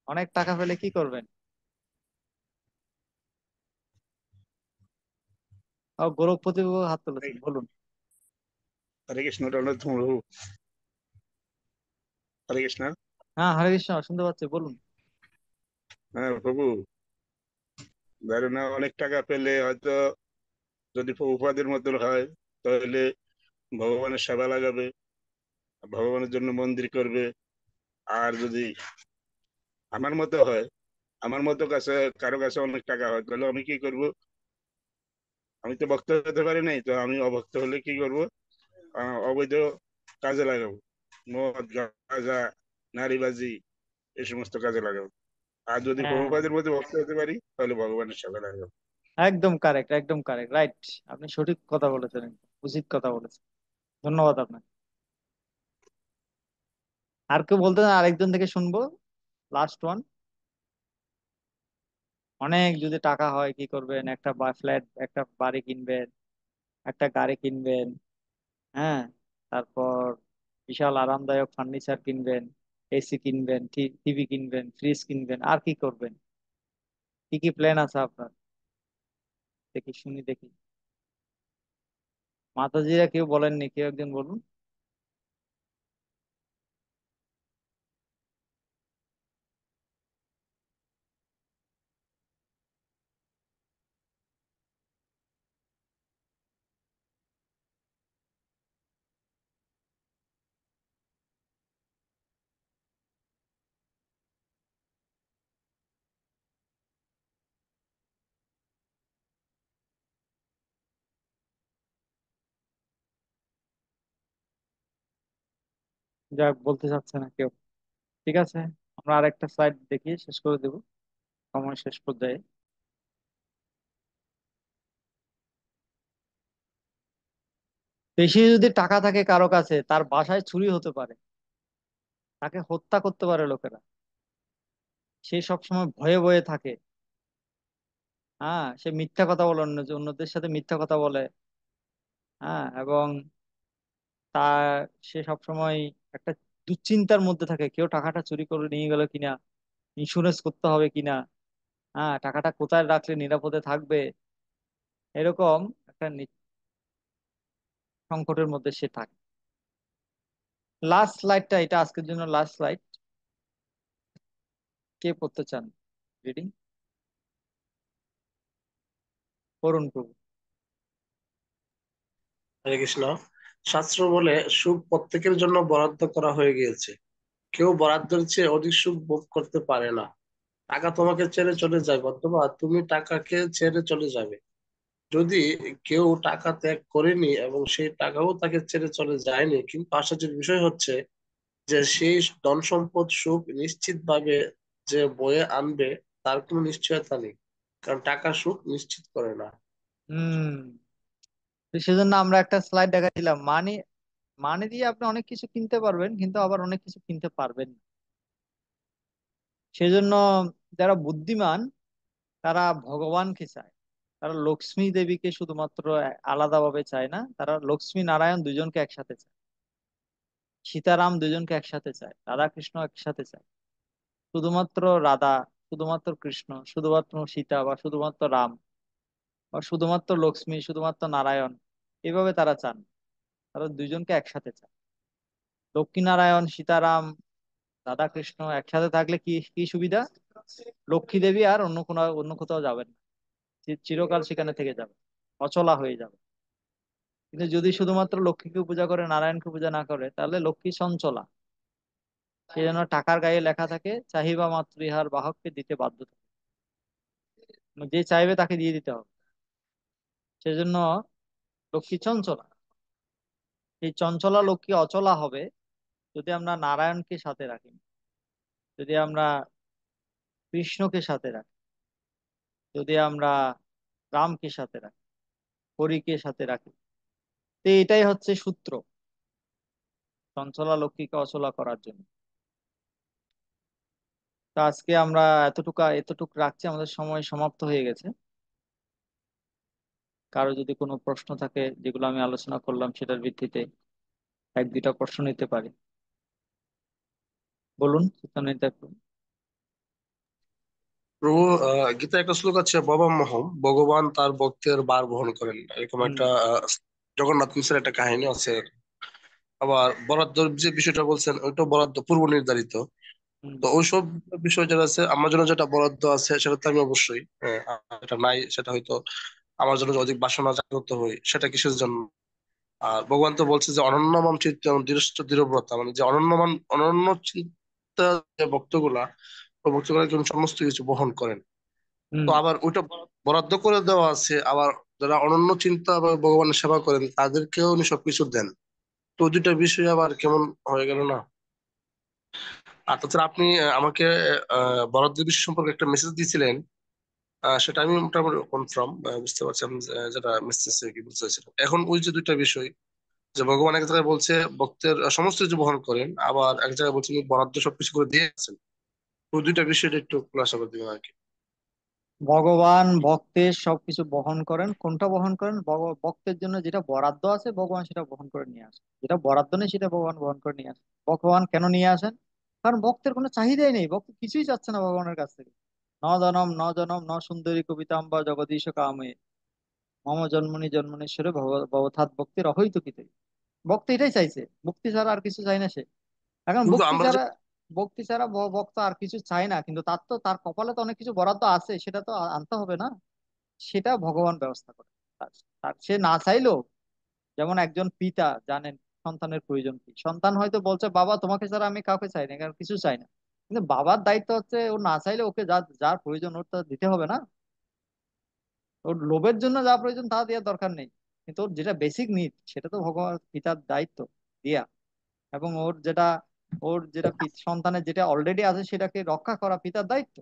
অনেক টাকা পেলে কি করবেন? ও, গোরখপতি বাবু হাত তুলেছেন, বলুন। হরে কৃষ্ণ, দণ্ডবত প্রভু। হরে কৃষ্ণ। হ্যাঁ, হরে কৃষ্ণ, শুনতে পাচ্ছি, বলুন। হ্যাঁ প্রভু, ধরেন না, অনেক টাকা পেলে হয়তো যদি প্রভুপাদের মতন হয়, তাহলে ভগবানের সেবা লাগাবে, ভগবানের জন্য মন্দির করবে। আর যদি আমার মতো হয়, আমার মতো কাছে কারো কাছে অনেক টাকা হয়, তাহলে আমি কি করব? আমি তো ভক্ত হতে পারি নাই, তো আমি অভক্ত হলে কি করব? অবৈধ কাজে লাগাবো, মদ গাঁজা নারীবাজি এই সমস্ত কাজে লাগাবো। আর যদি হ্যাঁ, প্রভুপাদের মধ্যে ভক্ত হতে পারি, তাহলে ভগবানের সেবা লাগাবো। একদম কারেক্ট, একদম কারেক্ট, রাইট। আপনি সঠিক কথা বলেছেন, উচিত কথা বলেছেন। ধন্যবাদ আপনাকে। আর কেউ বলতে চান? আরেকজন থেকে শুনবো, লাস্ট ওয়ান। অনেক যদি টাকা হয় কি করবেন? একটা ফ্ল্যাট, একটা বাড়ি কিনবেন, একটা গাড়ি কিনবেন, হ্যাঁ, তারপর বিশাল আরামদায়ক ফার্নিচার কিনবেন, এসি কিনবেন, টিভি কিনবেন, ফ্রিজ কিনবেন, আর কি করবেন? কি কি প্ল্যান আছে আপনার? দেখি, শুনি দেখি। মাতাজিরা কেউ বলেননি, কেউ একজন বলুন। যাক, বলতে চাচ্ছে না কেউ। ঠিক আছে, আমরা আরেকটা স্লাইড দেখি, শেষ করে দেবো সময় শেষ পর্যায়ে। বেশি যদি টাকা থাকে কারো কাছে, তার বাসায় চুরি হতে পারে, তাকে হত্যা করতে পারে লোকেরা। সে সবসময় ভয়ে ভয়ে থাকে। হ্যাঁ, সে মিথ্যা কথা বলে, অন্যদের সাথে মিথ্যা কথা বলে। হ্যাঁ, এবং তা সে সবসময় একটা দুশ্চিন্তার মধ্যে থাকে, কেউ টাকাটা চুরি করে নিয়ে গেল কিনা, ইন্স্যুরেন্স করতে হবে কিনা, হ্যাঁ, টাকাটা কোথায় রাখলে নিরাপদে থাকবে, এরকম একটা সংকটের মধ্যে সে থাকে। লাস্ট স্লাইডটা, এটা আজকের জন্য লাস্ট স্লাইড। কে পড়তে চান রিডিং? পড়ুন প্রভু। হরে কৃষ্ণ। শাস্ত্র বলে সুখ প্রত্যেকের জন্য বরাদ্দ করা হয়ে গিয়েছে, কেউ বরাদ্দের চেয়ে অধিক সুখ ভোগ করতে পারে না। টাকা তোমাকে ছেড়ে চলে যাবে অথবা তুমি টাকাকে ছেড়ে চলে যাবে। যদি কেউ টাকা ত্যাগ করেনি এবং সেই টাকাও তাকে ছেড়ে চলে যায়নি, কিন্তু আশ্চর্যের বিষয় হচ্ছে যে সেই ধন সম্পদ সুখ নিশ্চিত ভাবে যে বয়ে আনবে তার কোনো নিশ্চয়তা নেই, কারণ টাকা সুখ নিশ্চিত করে না। হুম। তো সেজন্য আমরা একটা স্লাইড দেখাচ্ছিলাম, মানি, মানি দিয়ে আপনি অনেক কিছু কিনতে পারবেন কিন্তু আবার অনেক কিছু কিনতে পারবেন না। সেজন্য যারা বুদ্ধিমান তারা ভগবানকে চায়, তারা লক্ষ্মী দেবীকে শুধুমাত্র আলাদাভাবে চায় না, তারা লক্ষ্মী নারায়ণ দুজনকে একসাথে চায়, সীতারাম দুজনকে একসাথে চায়, রাধা কৃষ্ণ একসাথে চায়। শুধুমাত্র রাধা, শুধুমাত্র কৃষ্ণ, শুধুমাত্র সীতা বা শুধুমাত্র রাম বা শুধুমাত্র লক্ষ্মী, শুধুমাত্র নারায়ণ, এভাবে তারা চান। তারা দুইজনকে একসাথে চায়। লক্ষ্মী নারায়ণ, সীতারাম, রাধা কৃষ্ণ একসাথে থাকলে কি কি সুবিধা? লক্ষ্মী দেবী আর অন্য কোথাও যাবেন না, চিরকাল সেখানে থেকে যাবে, অচলা হয়ে যাবে। কিন্তু যদি শুধুমাত্র লক্ষ্মীকে পূজা করে, নারায়ণকে পূজা না করে, তাহলে লক্ষ্মী চঞ্চলা। সেই জন্য টাকার গায়ে লেখা থাকে, চাহিবা মাত্র ইহার বাহককে দিতে বাধ্য থাকে। যে চাইবে তাকে দিয়ে দিতে হবে। সেজন্য লক্ষ্মী চঞ্চলা। এই চঞ্চলা লক্ষ্মী অচলা হবে যদি আমরা নারায়ণকে সাথে রাখি, যদি আমরা কৃষ্ণকে সাথে রাখি, যদি আমরা রামকে সাথে রাখি, হরিকে সাথে রাখি। তো এটাই হচ্ছে সূত্র চঞ্চলা লক্ষ্মীকে অচলা করার জন্য। তো আজকে আমরা এতটুকু রাখছি, আমাদের সময় সমাপ্ত হয়ে গেছে। কারো যদি কোনো প্রশ্ন থাকে যেগুলো আমি আলোচনা করলাম সেটার ভিত্তিতে এক দুইটা প্রশ্ন নিতে পারি। বলুন চিত্তান্বিতা একটু। প্রভু, গীতা একটা শ্লোক আছে, বাবা মহম ভগবান তার ভক্তের ভার বহন করেন, এরকম হুম। একটা জগন্নাথ মিশ্রের একটা কাহিনী আছে। আবার বরাদ্দর যে বিষয়টা বলছেন ওইটা বরাদ্দ পূর্ব নির্ধারিত। হুম। তো ওইসব বিষয় যেটা আছে আমার জন্য যেটা বরাদ্দ আছে সেটা তো আমি অবশ্যই, এটা নাই সেটা হয়তো আমার জন্য যে অধিক বাসনা জাগ্রত হই সেটা কিসের জন্য। আর ভগবান তো বলছে যে অনন্যমান চিত্ত দৃষ্ট দৃঢ়ব্রতা, মানে যে অনন্য চিন্তা যে ভক্তগুলা, ওই ভক্তগুলা একজন সমস্ত কিছু বহন করেন। হুম। তো আবার ওইটা বরাদ্দ করে দেওয়া আছে, আবার যারা অনন্য চিন্তা বা ভগবানের সেবা করেন তাদেরকেও উনি সবকিছু দেন। তো ওই দুইটা বিষয় আবার কেমন হয়ে গেল না? আর তাছাড়া আপনি আমাকে বরাদ্দের বিষয় সম্পর্কে একটা মেসেজ দিয়েছিলেন, সেটা আমি মোটামুটি কনফার্ম বুঝতে পারছি আমি যেটা মেসেজ কি বুঝতে চাইছিলাম। এখন ওই যে দুইটা বিষয়, যে ভগবান এক জায়গায় বলছে ভক্তের সমস্ত কিছু বহন করেন, আবার এক জায়গায় বলছে উনি বরাদ্দ সবকিছু করে দিয়েছেন। ওই দুইটা বিষয়টা একটু খোলাসা করে দিবেন আর কি। ভগবান ভক্তের সবকিছু বহন করেন, কোনটা বহন করেন? ভক্তের জন্য যেটা বরাদ্দ আছে ভগবান সেটা বহন করে নিয়ে আসেন, যেটা বরাদ্দ নেই সেটা ভগবান বহন করে নিয়ে আসেন। ভগবান কেন নিয়ে আসেন? কারণ ভক্তের কোনো চাহিদাই নেই, ভক্ত কিছুই চাচ্ছে না ভগবানের কাছ থেকে। ন জনম ন জনম ন সুন্দরী কবিতাম্বা জগদীশ কামে মম জন্মনি জন্মনেশ্বরে ভবথাৎ ভক্তির অহৈত কিতে। ভক্ত এটাই চাইছে, ভক্তি ছাড়া আর কিছু চাই না সে। এখন কিন্তু ভক্তি আমরা যে ছাড়া, ভক্তি ছাড়া ভক্ত আর কিছু চায় না, কিন্তু তার তো তার কপালে তো অনেক কিছু বরাদ্দ আছে, সেটা তো আনতে হবে না। সেটা ভগবান ব্যবস্থা করে। তার তার সে না চাইলেও, যেমন একজন পিতা জানেন সন্তানের প্রয়োজন কি। সন্তান হয়তো বলছে বাবা তোমাকে ছাড়া আমি কাউকে চাই না, কারণ কিছু চাই না। কিন্তু বাবার দায়িত্ব হচ্ছে ও না চাইলে ওকে যা যার প্রয়োজন ওর তা দিতে হবে না। ওর লোভের জন্য যা প্রয়োজন তা দেওয়ার দরকার নেই, কিন্তু ওর যেটা বেসিক নিড সেটা তো ভগবান পিতার দায়িত্ব দিয়া। এবং ওর যেটা সন্তানের যেটা অলরেডি আছে সেটাকে রক্ষা করা পিতার দায়িত্ব।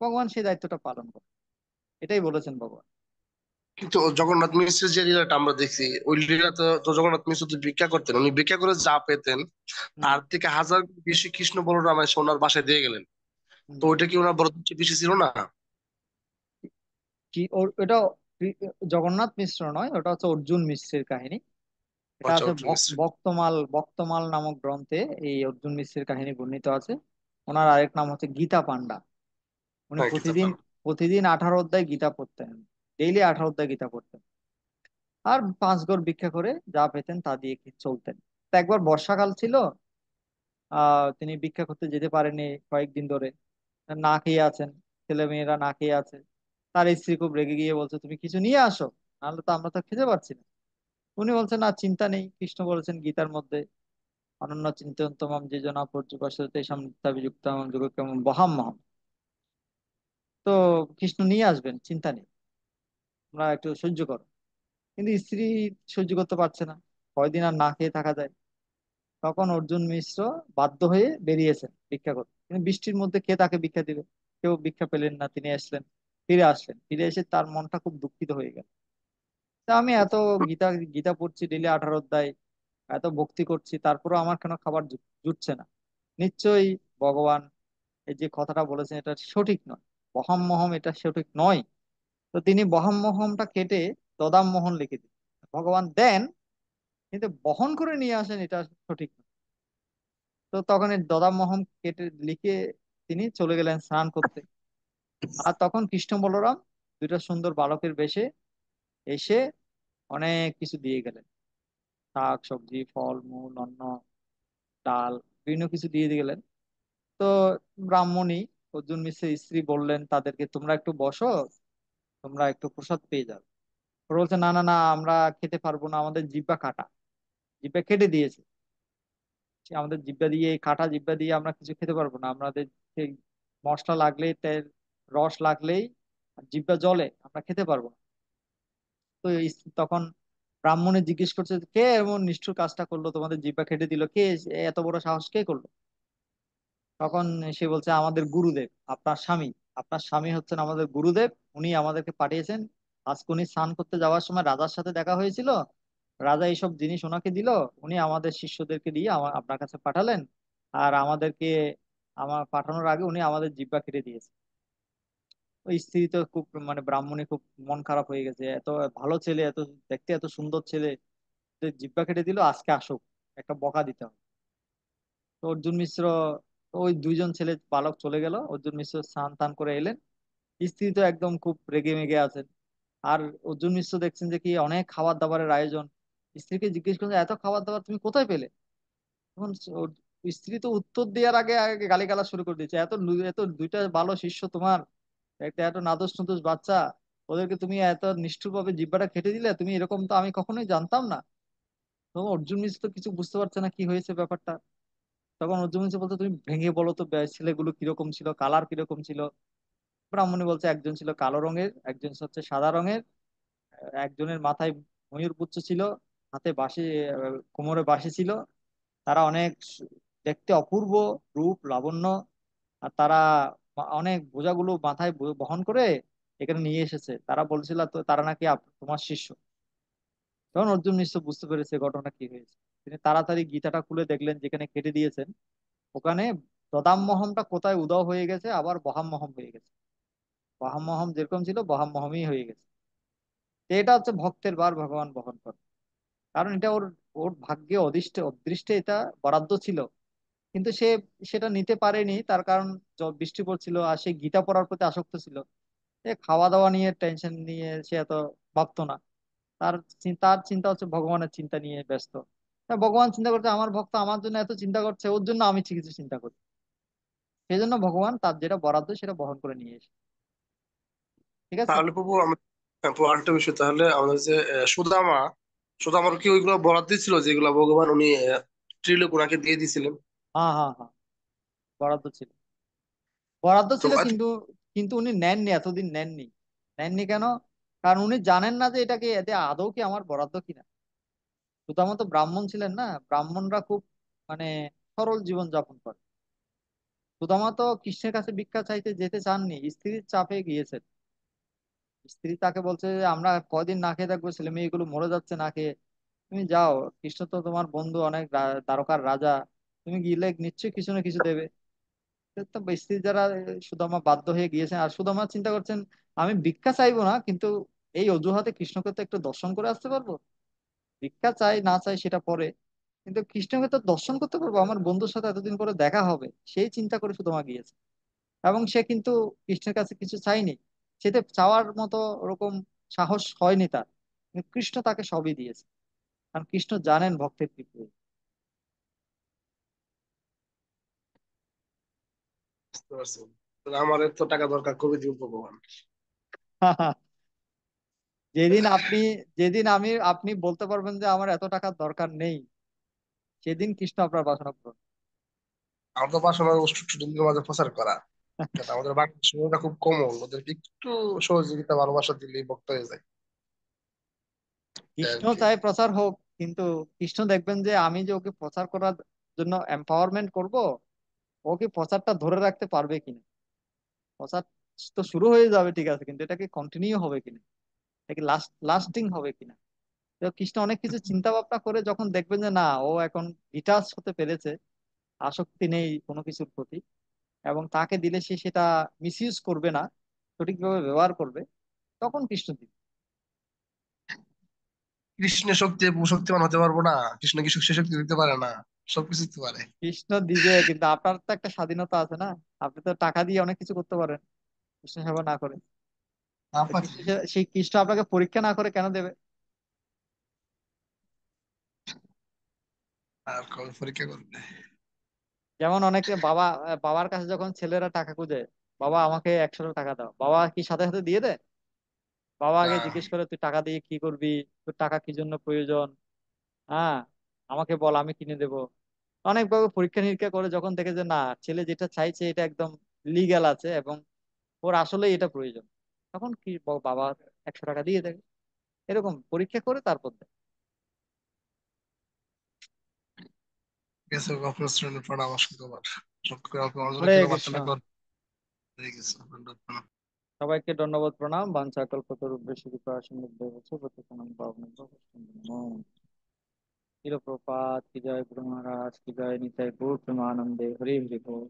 ভগবান সেই দায়িত্বটা পালন করে, এটাই বলেছেন ভগবান। কিন্তু জগন্নাথ মিশ্রের যে লীলাটা আমরা দেখছি, ওই লীলা তো তো জগন্নাথ মিশ্র তো ভিক্ষা করতেন, উনি ভিক্ষা করে যা পেতেন হুম। তার থেকে হাজার গুণ বেশি কৃষ্ণ বলরাম এসে ওনার বাসায় দিয়ে গেলেন। তো হুম। ওইটা কি ওনার বড় বেশি ছিল না? কি ওর এটা জগন্নাথ মিশ্র নয়, ওটা হচ্ছে অর্জুন মিশ্রের কাহিনী। এটা আচ্ছা, আছে অর্জুন মিশ্র। ভক্তমাল নামক গ্রন্থে এই অর্জুন মিশ্রের কাহিনী বর্ণিত আছে। ওনার আরেক নাম হচ্ছে গীতা পান্ডা। উনি হ্যাঁ, গীতা প্রতিদিন পান। প্রতিদিন 18 অধ্যায় গীতা পড়তেন, ডেইলি 18 অধ্যায় গীতা পড়তেন। আর 5 গড় ভিক্ষা করে যা পেতেন তা দিয়ে চলতেন। তা একবার বর্ষাকাল ছিল, তিনি ভিক্ষা করতে যেতে পারেনি কয়েকদিন ধরে। না খেয়ে আছেন, ছেলে মেয়েরা না খেয়ে আছে। তার স্ত্রী খুব রেগে গিয়ে বলছে তুমি কিছু নিয়ে আসো, নাহলে তো আমরা তো খেতে পারছি না। উনি বলছেন না চিন্তা নেই, কৃষ্ণ বলেছেন গীতার মধ্যে অনন্য চিন্তয়ন্তমম যে জন পর্যুপাসতে তেষাং নিত্যাভিযুক্তাং যোগক্ষেমং বহাম্যহম। তো কৃষ্ণ নিয়ে আসবেন, চিন্তা নেই, তোমরা একটু সহ্য করো। কিন্তু স্ত্রী সহ্য করতে পারছে না, কয়দিন আর না খেয়ে থাকা যায়। তখন অর্জুন মিশ্র বাধ্য হয়ে বেরিয়েছেন ভিক্ষা করতে, কিন্তু বৃষ্টির মধ্যে কে তাকে ভিক্ষা দিবে। কেউ ভিক্ষা পেলেন না, তিনি আসলেন, ফিরে আসলেন, ফিরে এসে তার মনটা খুব দুঃখিত হয়ে গেল। তা আমি এত গীতা গীতা পড়ছি ডেলি 18 অধ্যায়, এত ভক্তি করছি, তারপরেও আমার কেন খাবার জুটছে না। নিশ্চয়ই ভগবান এই যে কথাটা বলেছেন এটা সঠিক নয়, বহাম মহম এটা সঠিক নয়। তো তিনি বহাম মহমটা কেটে দদাম মোহন লিখে দিন। ভগবান দেন, কিন্তু বহন করে নিয়ে আসেন এটা সঠিক নয়। তো তখন এই দদাম মোহন কেটে লিখে তিনি চলে গেলেন স্নান করতে। আর তখন কৃষ্ণ বলরাম দুইটা সুন্দর বালকের বেশে এসে অনেক কিছু দিয়ে গেলেন, শাক সবজি ফল মূল অন্ন ডাল বিভিন্ন কিছু দিয়ে দিয়ে গেলেন। তো ব্রাহ্মণী অর্জুন মিশ্রের স্ত্রী বললেন তাদেরকে তোমরা একটু বসো, তোমরা একটু প্রসাদ পেয়ে যাবে। ওরা বলছে না না না, আমরা খেতে পারবো না, আমাদের জিহ্বা কাটা, জিহ্বা কেটে দিয়েছে। সে আমাদের জিহ্বা দিয়ে, এই কাটা জিহ্বা দিয়ে আমরা কিছু খেতে পারবো না, আমাদের সেই মশলা লাগলেই, তেল রস লাগলেই জিহ্বা জ্বলে, আমরা খেতে পারবো না। তো তখন ব্রাহ্মণে জিজ্ঞেস করছে কে এমন নিষ্ঠুর কাজটা করলো, তোমাদের জিহ্বা কেটে দিল কে, এত বড় সাহস কে করলো। তখন সে বলছে আমাদের গুরুদেব, আপনার স্বামী, আপনার স্বামী হচ্ছেন আমাদের গুরুদেব, উনি আমাদেরকে পাঠিয়েছেন। আজকে উনি স্নান করতে যাওয়ার সময় রাজার সাথে দেখা হয়েছিল, রাজা এইসব জিনিস ওনাকে দিল, উনি আমাদের শিষ্যদেরকে দিয়ে আপনার কাছে পাঠালেন। আর আমাদেরকে, আমার পাঠানোর আগে উনি আমাদের জিহ্বা কেটে দিয়েছে। ওই স্ত্রী তো খুব মানে ব্রাহ্মণী খুব মন খারাপ হয়ে গেছে, এত ভালো ছেলে, এত দেখতে এত সুন্দর ছেলে, যে জিহ্বা কেটে দিল, আজকে আসুক, একটা বকা দিতে হবে। তো অর্জুন মিশ্র, ওই দুইজন ছেলে বালক চলে গেল, অর্জুন মিশ্র স্নান টান করে এলেন। স্ত্রী তো একদম খুব রেগে মেগে আছেন। আর অর্জুন মিশ্র দেখছেন যে কি অনেক খাবার দাবারের আয়োজন। স্ত্রীকে জিজ্ঞেস করছে এত খাবার দাবার তুমি কোথায় পেলে। তখন স্ত্রী তো উত্তর দেওয়ার আগে আগে গালিগালাজ শুরু করে দিয়েছে, এত এত দুইটা ভালো শিষ্য তোমার, একটা এত নাদোষ নুদোষ বাচ্চা, ওদেরকে তুমি এত নিষ্ঠুর ভাবে জিহ্বাটা কেটে দিলে, তুমি এরকম তো আমি কখনোই জানতাম না। তখন অর্জুন মিশ্র তো কিছু বুঝতে পারছে না কি হয়েছে ব্যাপারটা। তখন অর্জুন মিশ্র বলতে তুমি ভেঙে বলো তো, ছেলেগুলো কিরকম ছিল, কালার কিরকম ছিল। ব্রাহ্মণী বলছে একজন ছিল কালো রঙের, একজন হচ্ছে সাদা রঙের, একজনের মাথায় ময়ূর পুচ্ছ ছিল, হাতে বাঁশি, কোমরে বাঁশি ছিল। তারা অনেক দেখতে অপূর্ব রূপ লাবণ্য। আর তারা অনেক বোঝাগুলো মাথায় বহন করে এখানে নিয়ে এসেছে, তারা বলছিল তো তারা নাকি তোমার শিষ্য। তখন অর্জুন নিশ্চয় বুঝতে পেরেছে ঘটনা কি হয়েছে। তিনি তাড়াতাড়ি গীতাটা খুলে দেখলেন যেখানে কেটে দিয়েছেন, ওখানে দদাম মহমটা কোথায় উধাও হয়ে গেছে, আবার বহাম মহম হয়ে গেছে। বহাম মহম যেরকম ছিল বহাম মহমই হয়ে গেছে। তো এটা হচ্ছে ভক্তের ভার ভগবান বহন করে, কারণ এটা ওর ওর ভাগ্যে অদৃষ্টে অদৃষ্টে এটা বরাদ্দ ছিল। কিন্তু সে সেটা নিতে পারেনি, তার কারণ বৃষ্টি পড়ছিল আর সে গীতা পড়ার প্রতি আসক্ত ছিল। এ খাওয়া দাওয়া নিয়ে টেনশন নিয়ে সে এত ভাবতো না। তার চিন্তা হচ্ছে ভগবানের চিন্তা নিয়ে ব্যস্ত। তা ভগবান চিন্তা করছে আমার ভক্ত আমার জন্য এত চিন্তা করছে, ওর জন্য আমি কিছু চিন্তা করি। সেই জন্য ভগবান তার যেটা বরাদ্দ সেটা বহন করে নিয়ে এসে। ঠিক আছে। তাহলে প্রভু প্রভু আরেকটা বিষয়, তাহলে আমাদের যে সুদামা, সুদামার কি ওইগুলো বরাদ্দ ছিল যেগুলো ভগবান উনি ত্রিলোক ওনাকে দিয়ে দিয়েছিলেন? হ্যাঁ হ্যাঁ হ্যাঁ, বরাদ্দ ছিল, বরাদ্দ তো ছিল, আচ্ছা, কিন্তু কিন্তু উনি নেননি, এতদিন নেননি। নেননি কেন? কারণ উনি জানেন না যে এটাকে এতে আদৌ কি আমার বরাদ্দ কিনা। সুদামা তো ব্রাহ্মণ ছিলেন না, ব্রাহ্মণরা খুব মানে সরল জীবন যাপন করে। সুদামা তো কৃষ্ণের কাছে ভিক্ষা চাইতে যেতে চাননি, স্ত্রীর চাপে গিয়েছেন। স্ত্রী তাকে বলছে যে আমরা কয়দিন না খেয়ে থাকবো, ছেলে মেয়েগুলো মরে যাচ্ছে না খেয়ে, তুমি যাও, কৃষ্ণ তো তোমার বন্ধু, অনেক দ্বারকার রাজা, তুমি গেলে নিশ্চয়ই কিছু না কিছু দেবে। তো স্ত্রী যারা, সুদামা বাধ্য হয়ে গিয়েছেন। আর সুদামা চিন্তা করছেন আমি ভিক্ষা চাইবো না, কিন্তু এই অজুহাতে কৃষ্ণকে তো একটু দর্শন করে আসতে পারবো। ভিক্ষা চাই না চাই সেটা পরে, কিন্তু কৃষ্ণকে তো দর্শন করতে পারবো, আমার বন্ধুর সাথে এতদিন পরে দেখা হবে, সেই চিন্তা করে সুদামা গিয়েছে। এবং সে কিন্তু কৃষ্ণের কাছে কিছু চাইনি, সেটা চাওয়ার মতো ওরকম সাহস হয়নি তার। কিন্তু কৃষ্ণ তাকে সবই দিয়েছে, কারণ কৃষ্ণ জানেন ভক্তের কি প্রয়োজন। বুঝতে পারছি। আমার এত টাকা দরকার, কবে দিব ভগবান? যেদিন আপনি যেদিন আপনি বলতে পারবেন যে আমার এত টাকার দরকার নেই, সেদিন কৃষ্ণ আপনার বাসনা পূরণ আমার তো পাশে আমার স্টুডেন্টদের মাঝে প্রচার করা, কারণ আমাদের বাংলাদেশ সময়টা খুব কোমল, ওদের একটু সহযোগিতা ভালোবাসা দিলেই ভক্ত হয়ে যায়। তাই আর কৃষ্ণ কি। চায় প্রচার হোক, কিন্তু কৃষ্ণ দেখবেন যে আমি যে ওকে প্রচার করার জন্য এম্পাওয়ারমেন্ট করব, ও কি প্রচারটা ধরে রাখতে পারবে কিনা। প্রচার তো শুরু হয়ে যাবে ঠিক আছে, কিন্তু এটা কি কন্টিনিউ হবে কিনা, এটা কি লাস্টিং হবে কিনা। তো কৃষ্ণ অনেক কিছু চিন্তা ভাবনা করে যখন দেখবেন যে না, ও এখন ডিটাচ হতে পেরেছে, আসক্তি নেই কোনো কিছুর প্রতি, এবং তাকে দিলে সে সেটা মিসইউজ করবে না, সঠিকভাবে ব্যবহার করবে, তখন কৃষ্ণ দিবে। কৃষ্ণের শক্তি শক্তিমান হতে পারবো না? কৃষ্ণ কি সে শক্তি দিতে পারে না? সবকিছু দিতে পারে। কৃষ্ণ দিবে, কিন্তু আপনার তো একটা স্বাধীনতা আছে না। আপনি তো টাকা দিয়ে অনেক কিছু করতে পারেন কৃষ্ণ সেবা না করে। তো আপাতত সেই কৃষ্ণ আপনাকে পরীক্ষা না করে কেন দেবে? আর কবে পরীক্ষা করবে? যেমন অনেকে বাবার কাছে যখন ছেলেরা টাকা খুঁজে, বাবা আমাকে 100 টাকা দাও, বাবা কি সাথে সাথে দিয়ে দেয়? বাবা আগে না, জিজ্ঞেস করে তুই টাকা দিয়ে কি করবি, তোর টাকা কি জন্য প্রয়োজন, হ্যাঁ, আমাকে বল আমি কিনে দেবো। অনেকভাবে পরীক্ষা নিরীক্ষা করে যখন দেখে যে না, ছেলে যেটা চাইছে এটা একদম লিগ্যাল আছে এবং ওর আসলে এটা প্রয়োজন, তখন কি বাবা 100 টাকা দিয়ে দেবে। এরকম পরীক্ষা করে তারপর দেয়। ঠিক আছে, আপনার স্টুডেন্ট পড়াশোনা তোমার সব করে আপনার জন্য হরে কিলো কৃষ্ণ। বার্তা কর। ঠিক আছে, আপনার সবাইকে ধন্যবাদ, প্রণাম। বাঞ্ছা কল্পতরুভ্যশ্চ কৃপা সিন্ধুভ্যেব পতিতানাং পাবনেভ্যো বৈষ্ণবেভ্যো নমো নমঃ। শিল প্রপাত কি জয়, গুরু মহারাজ কি জয়, নিতাই গৌর প্রেমানন্দে, হরি হরি বল।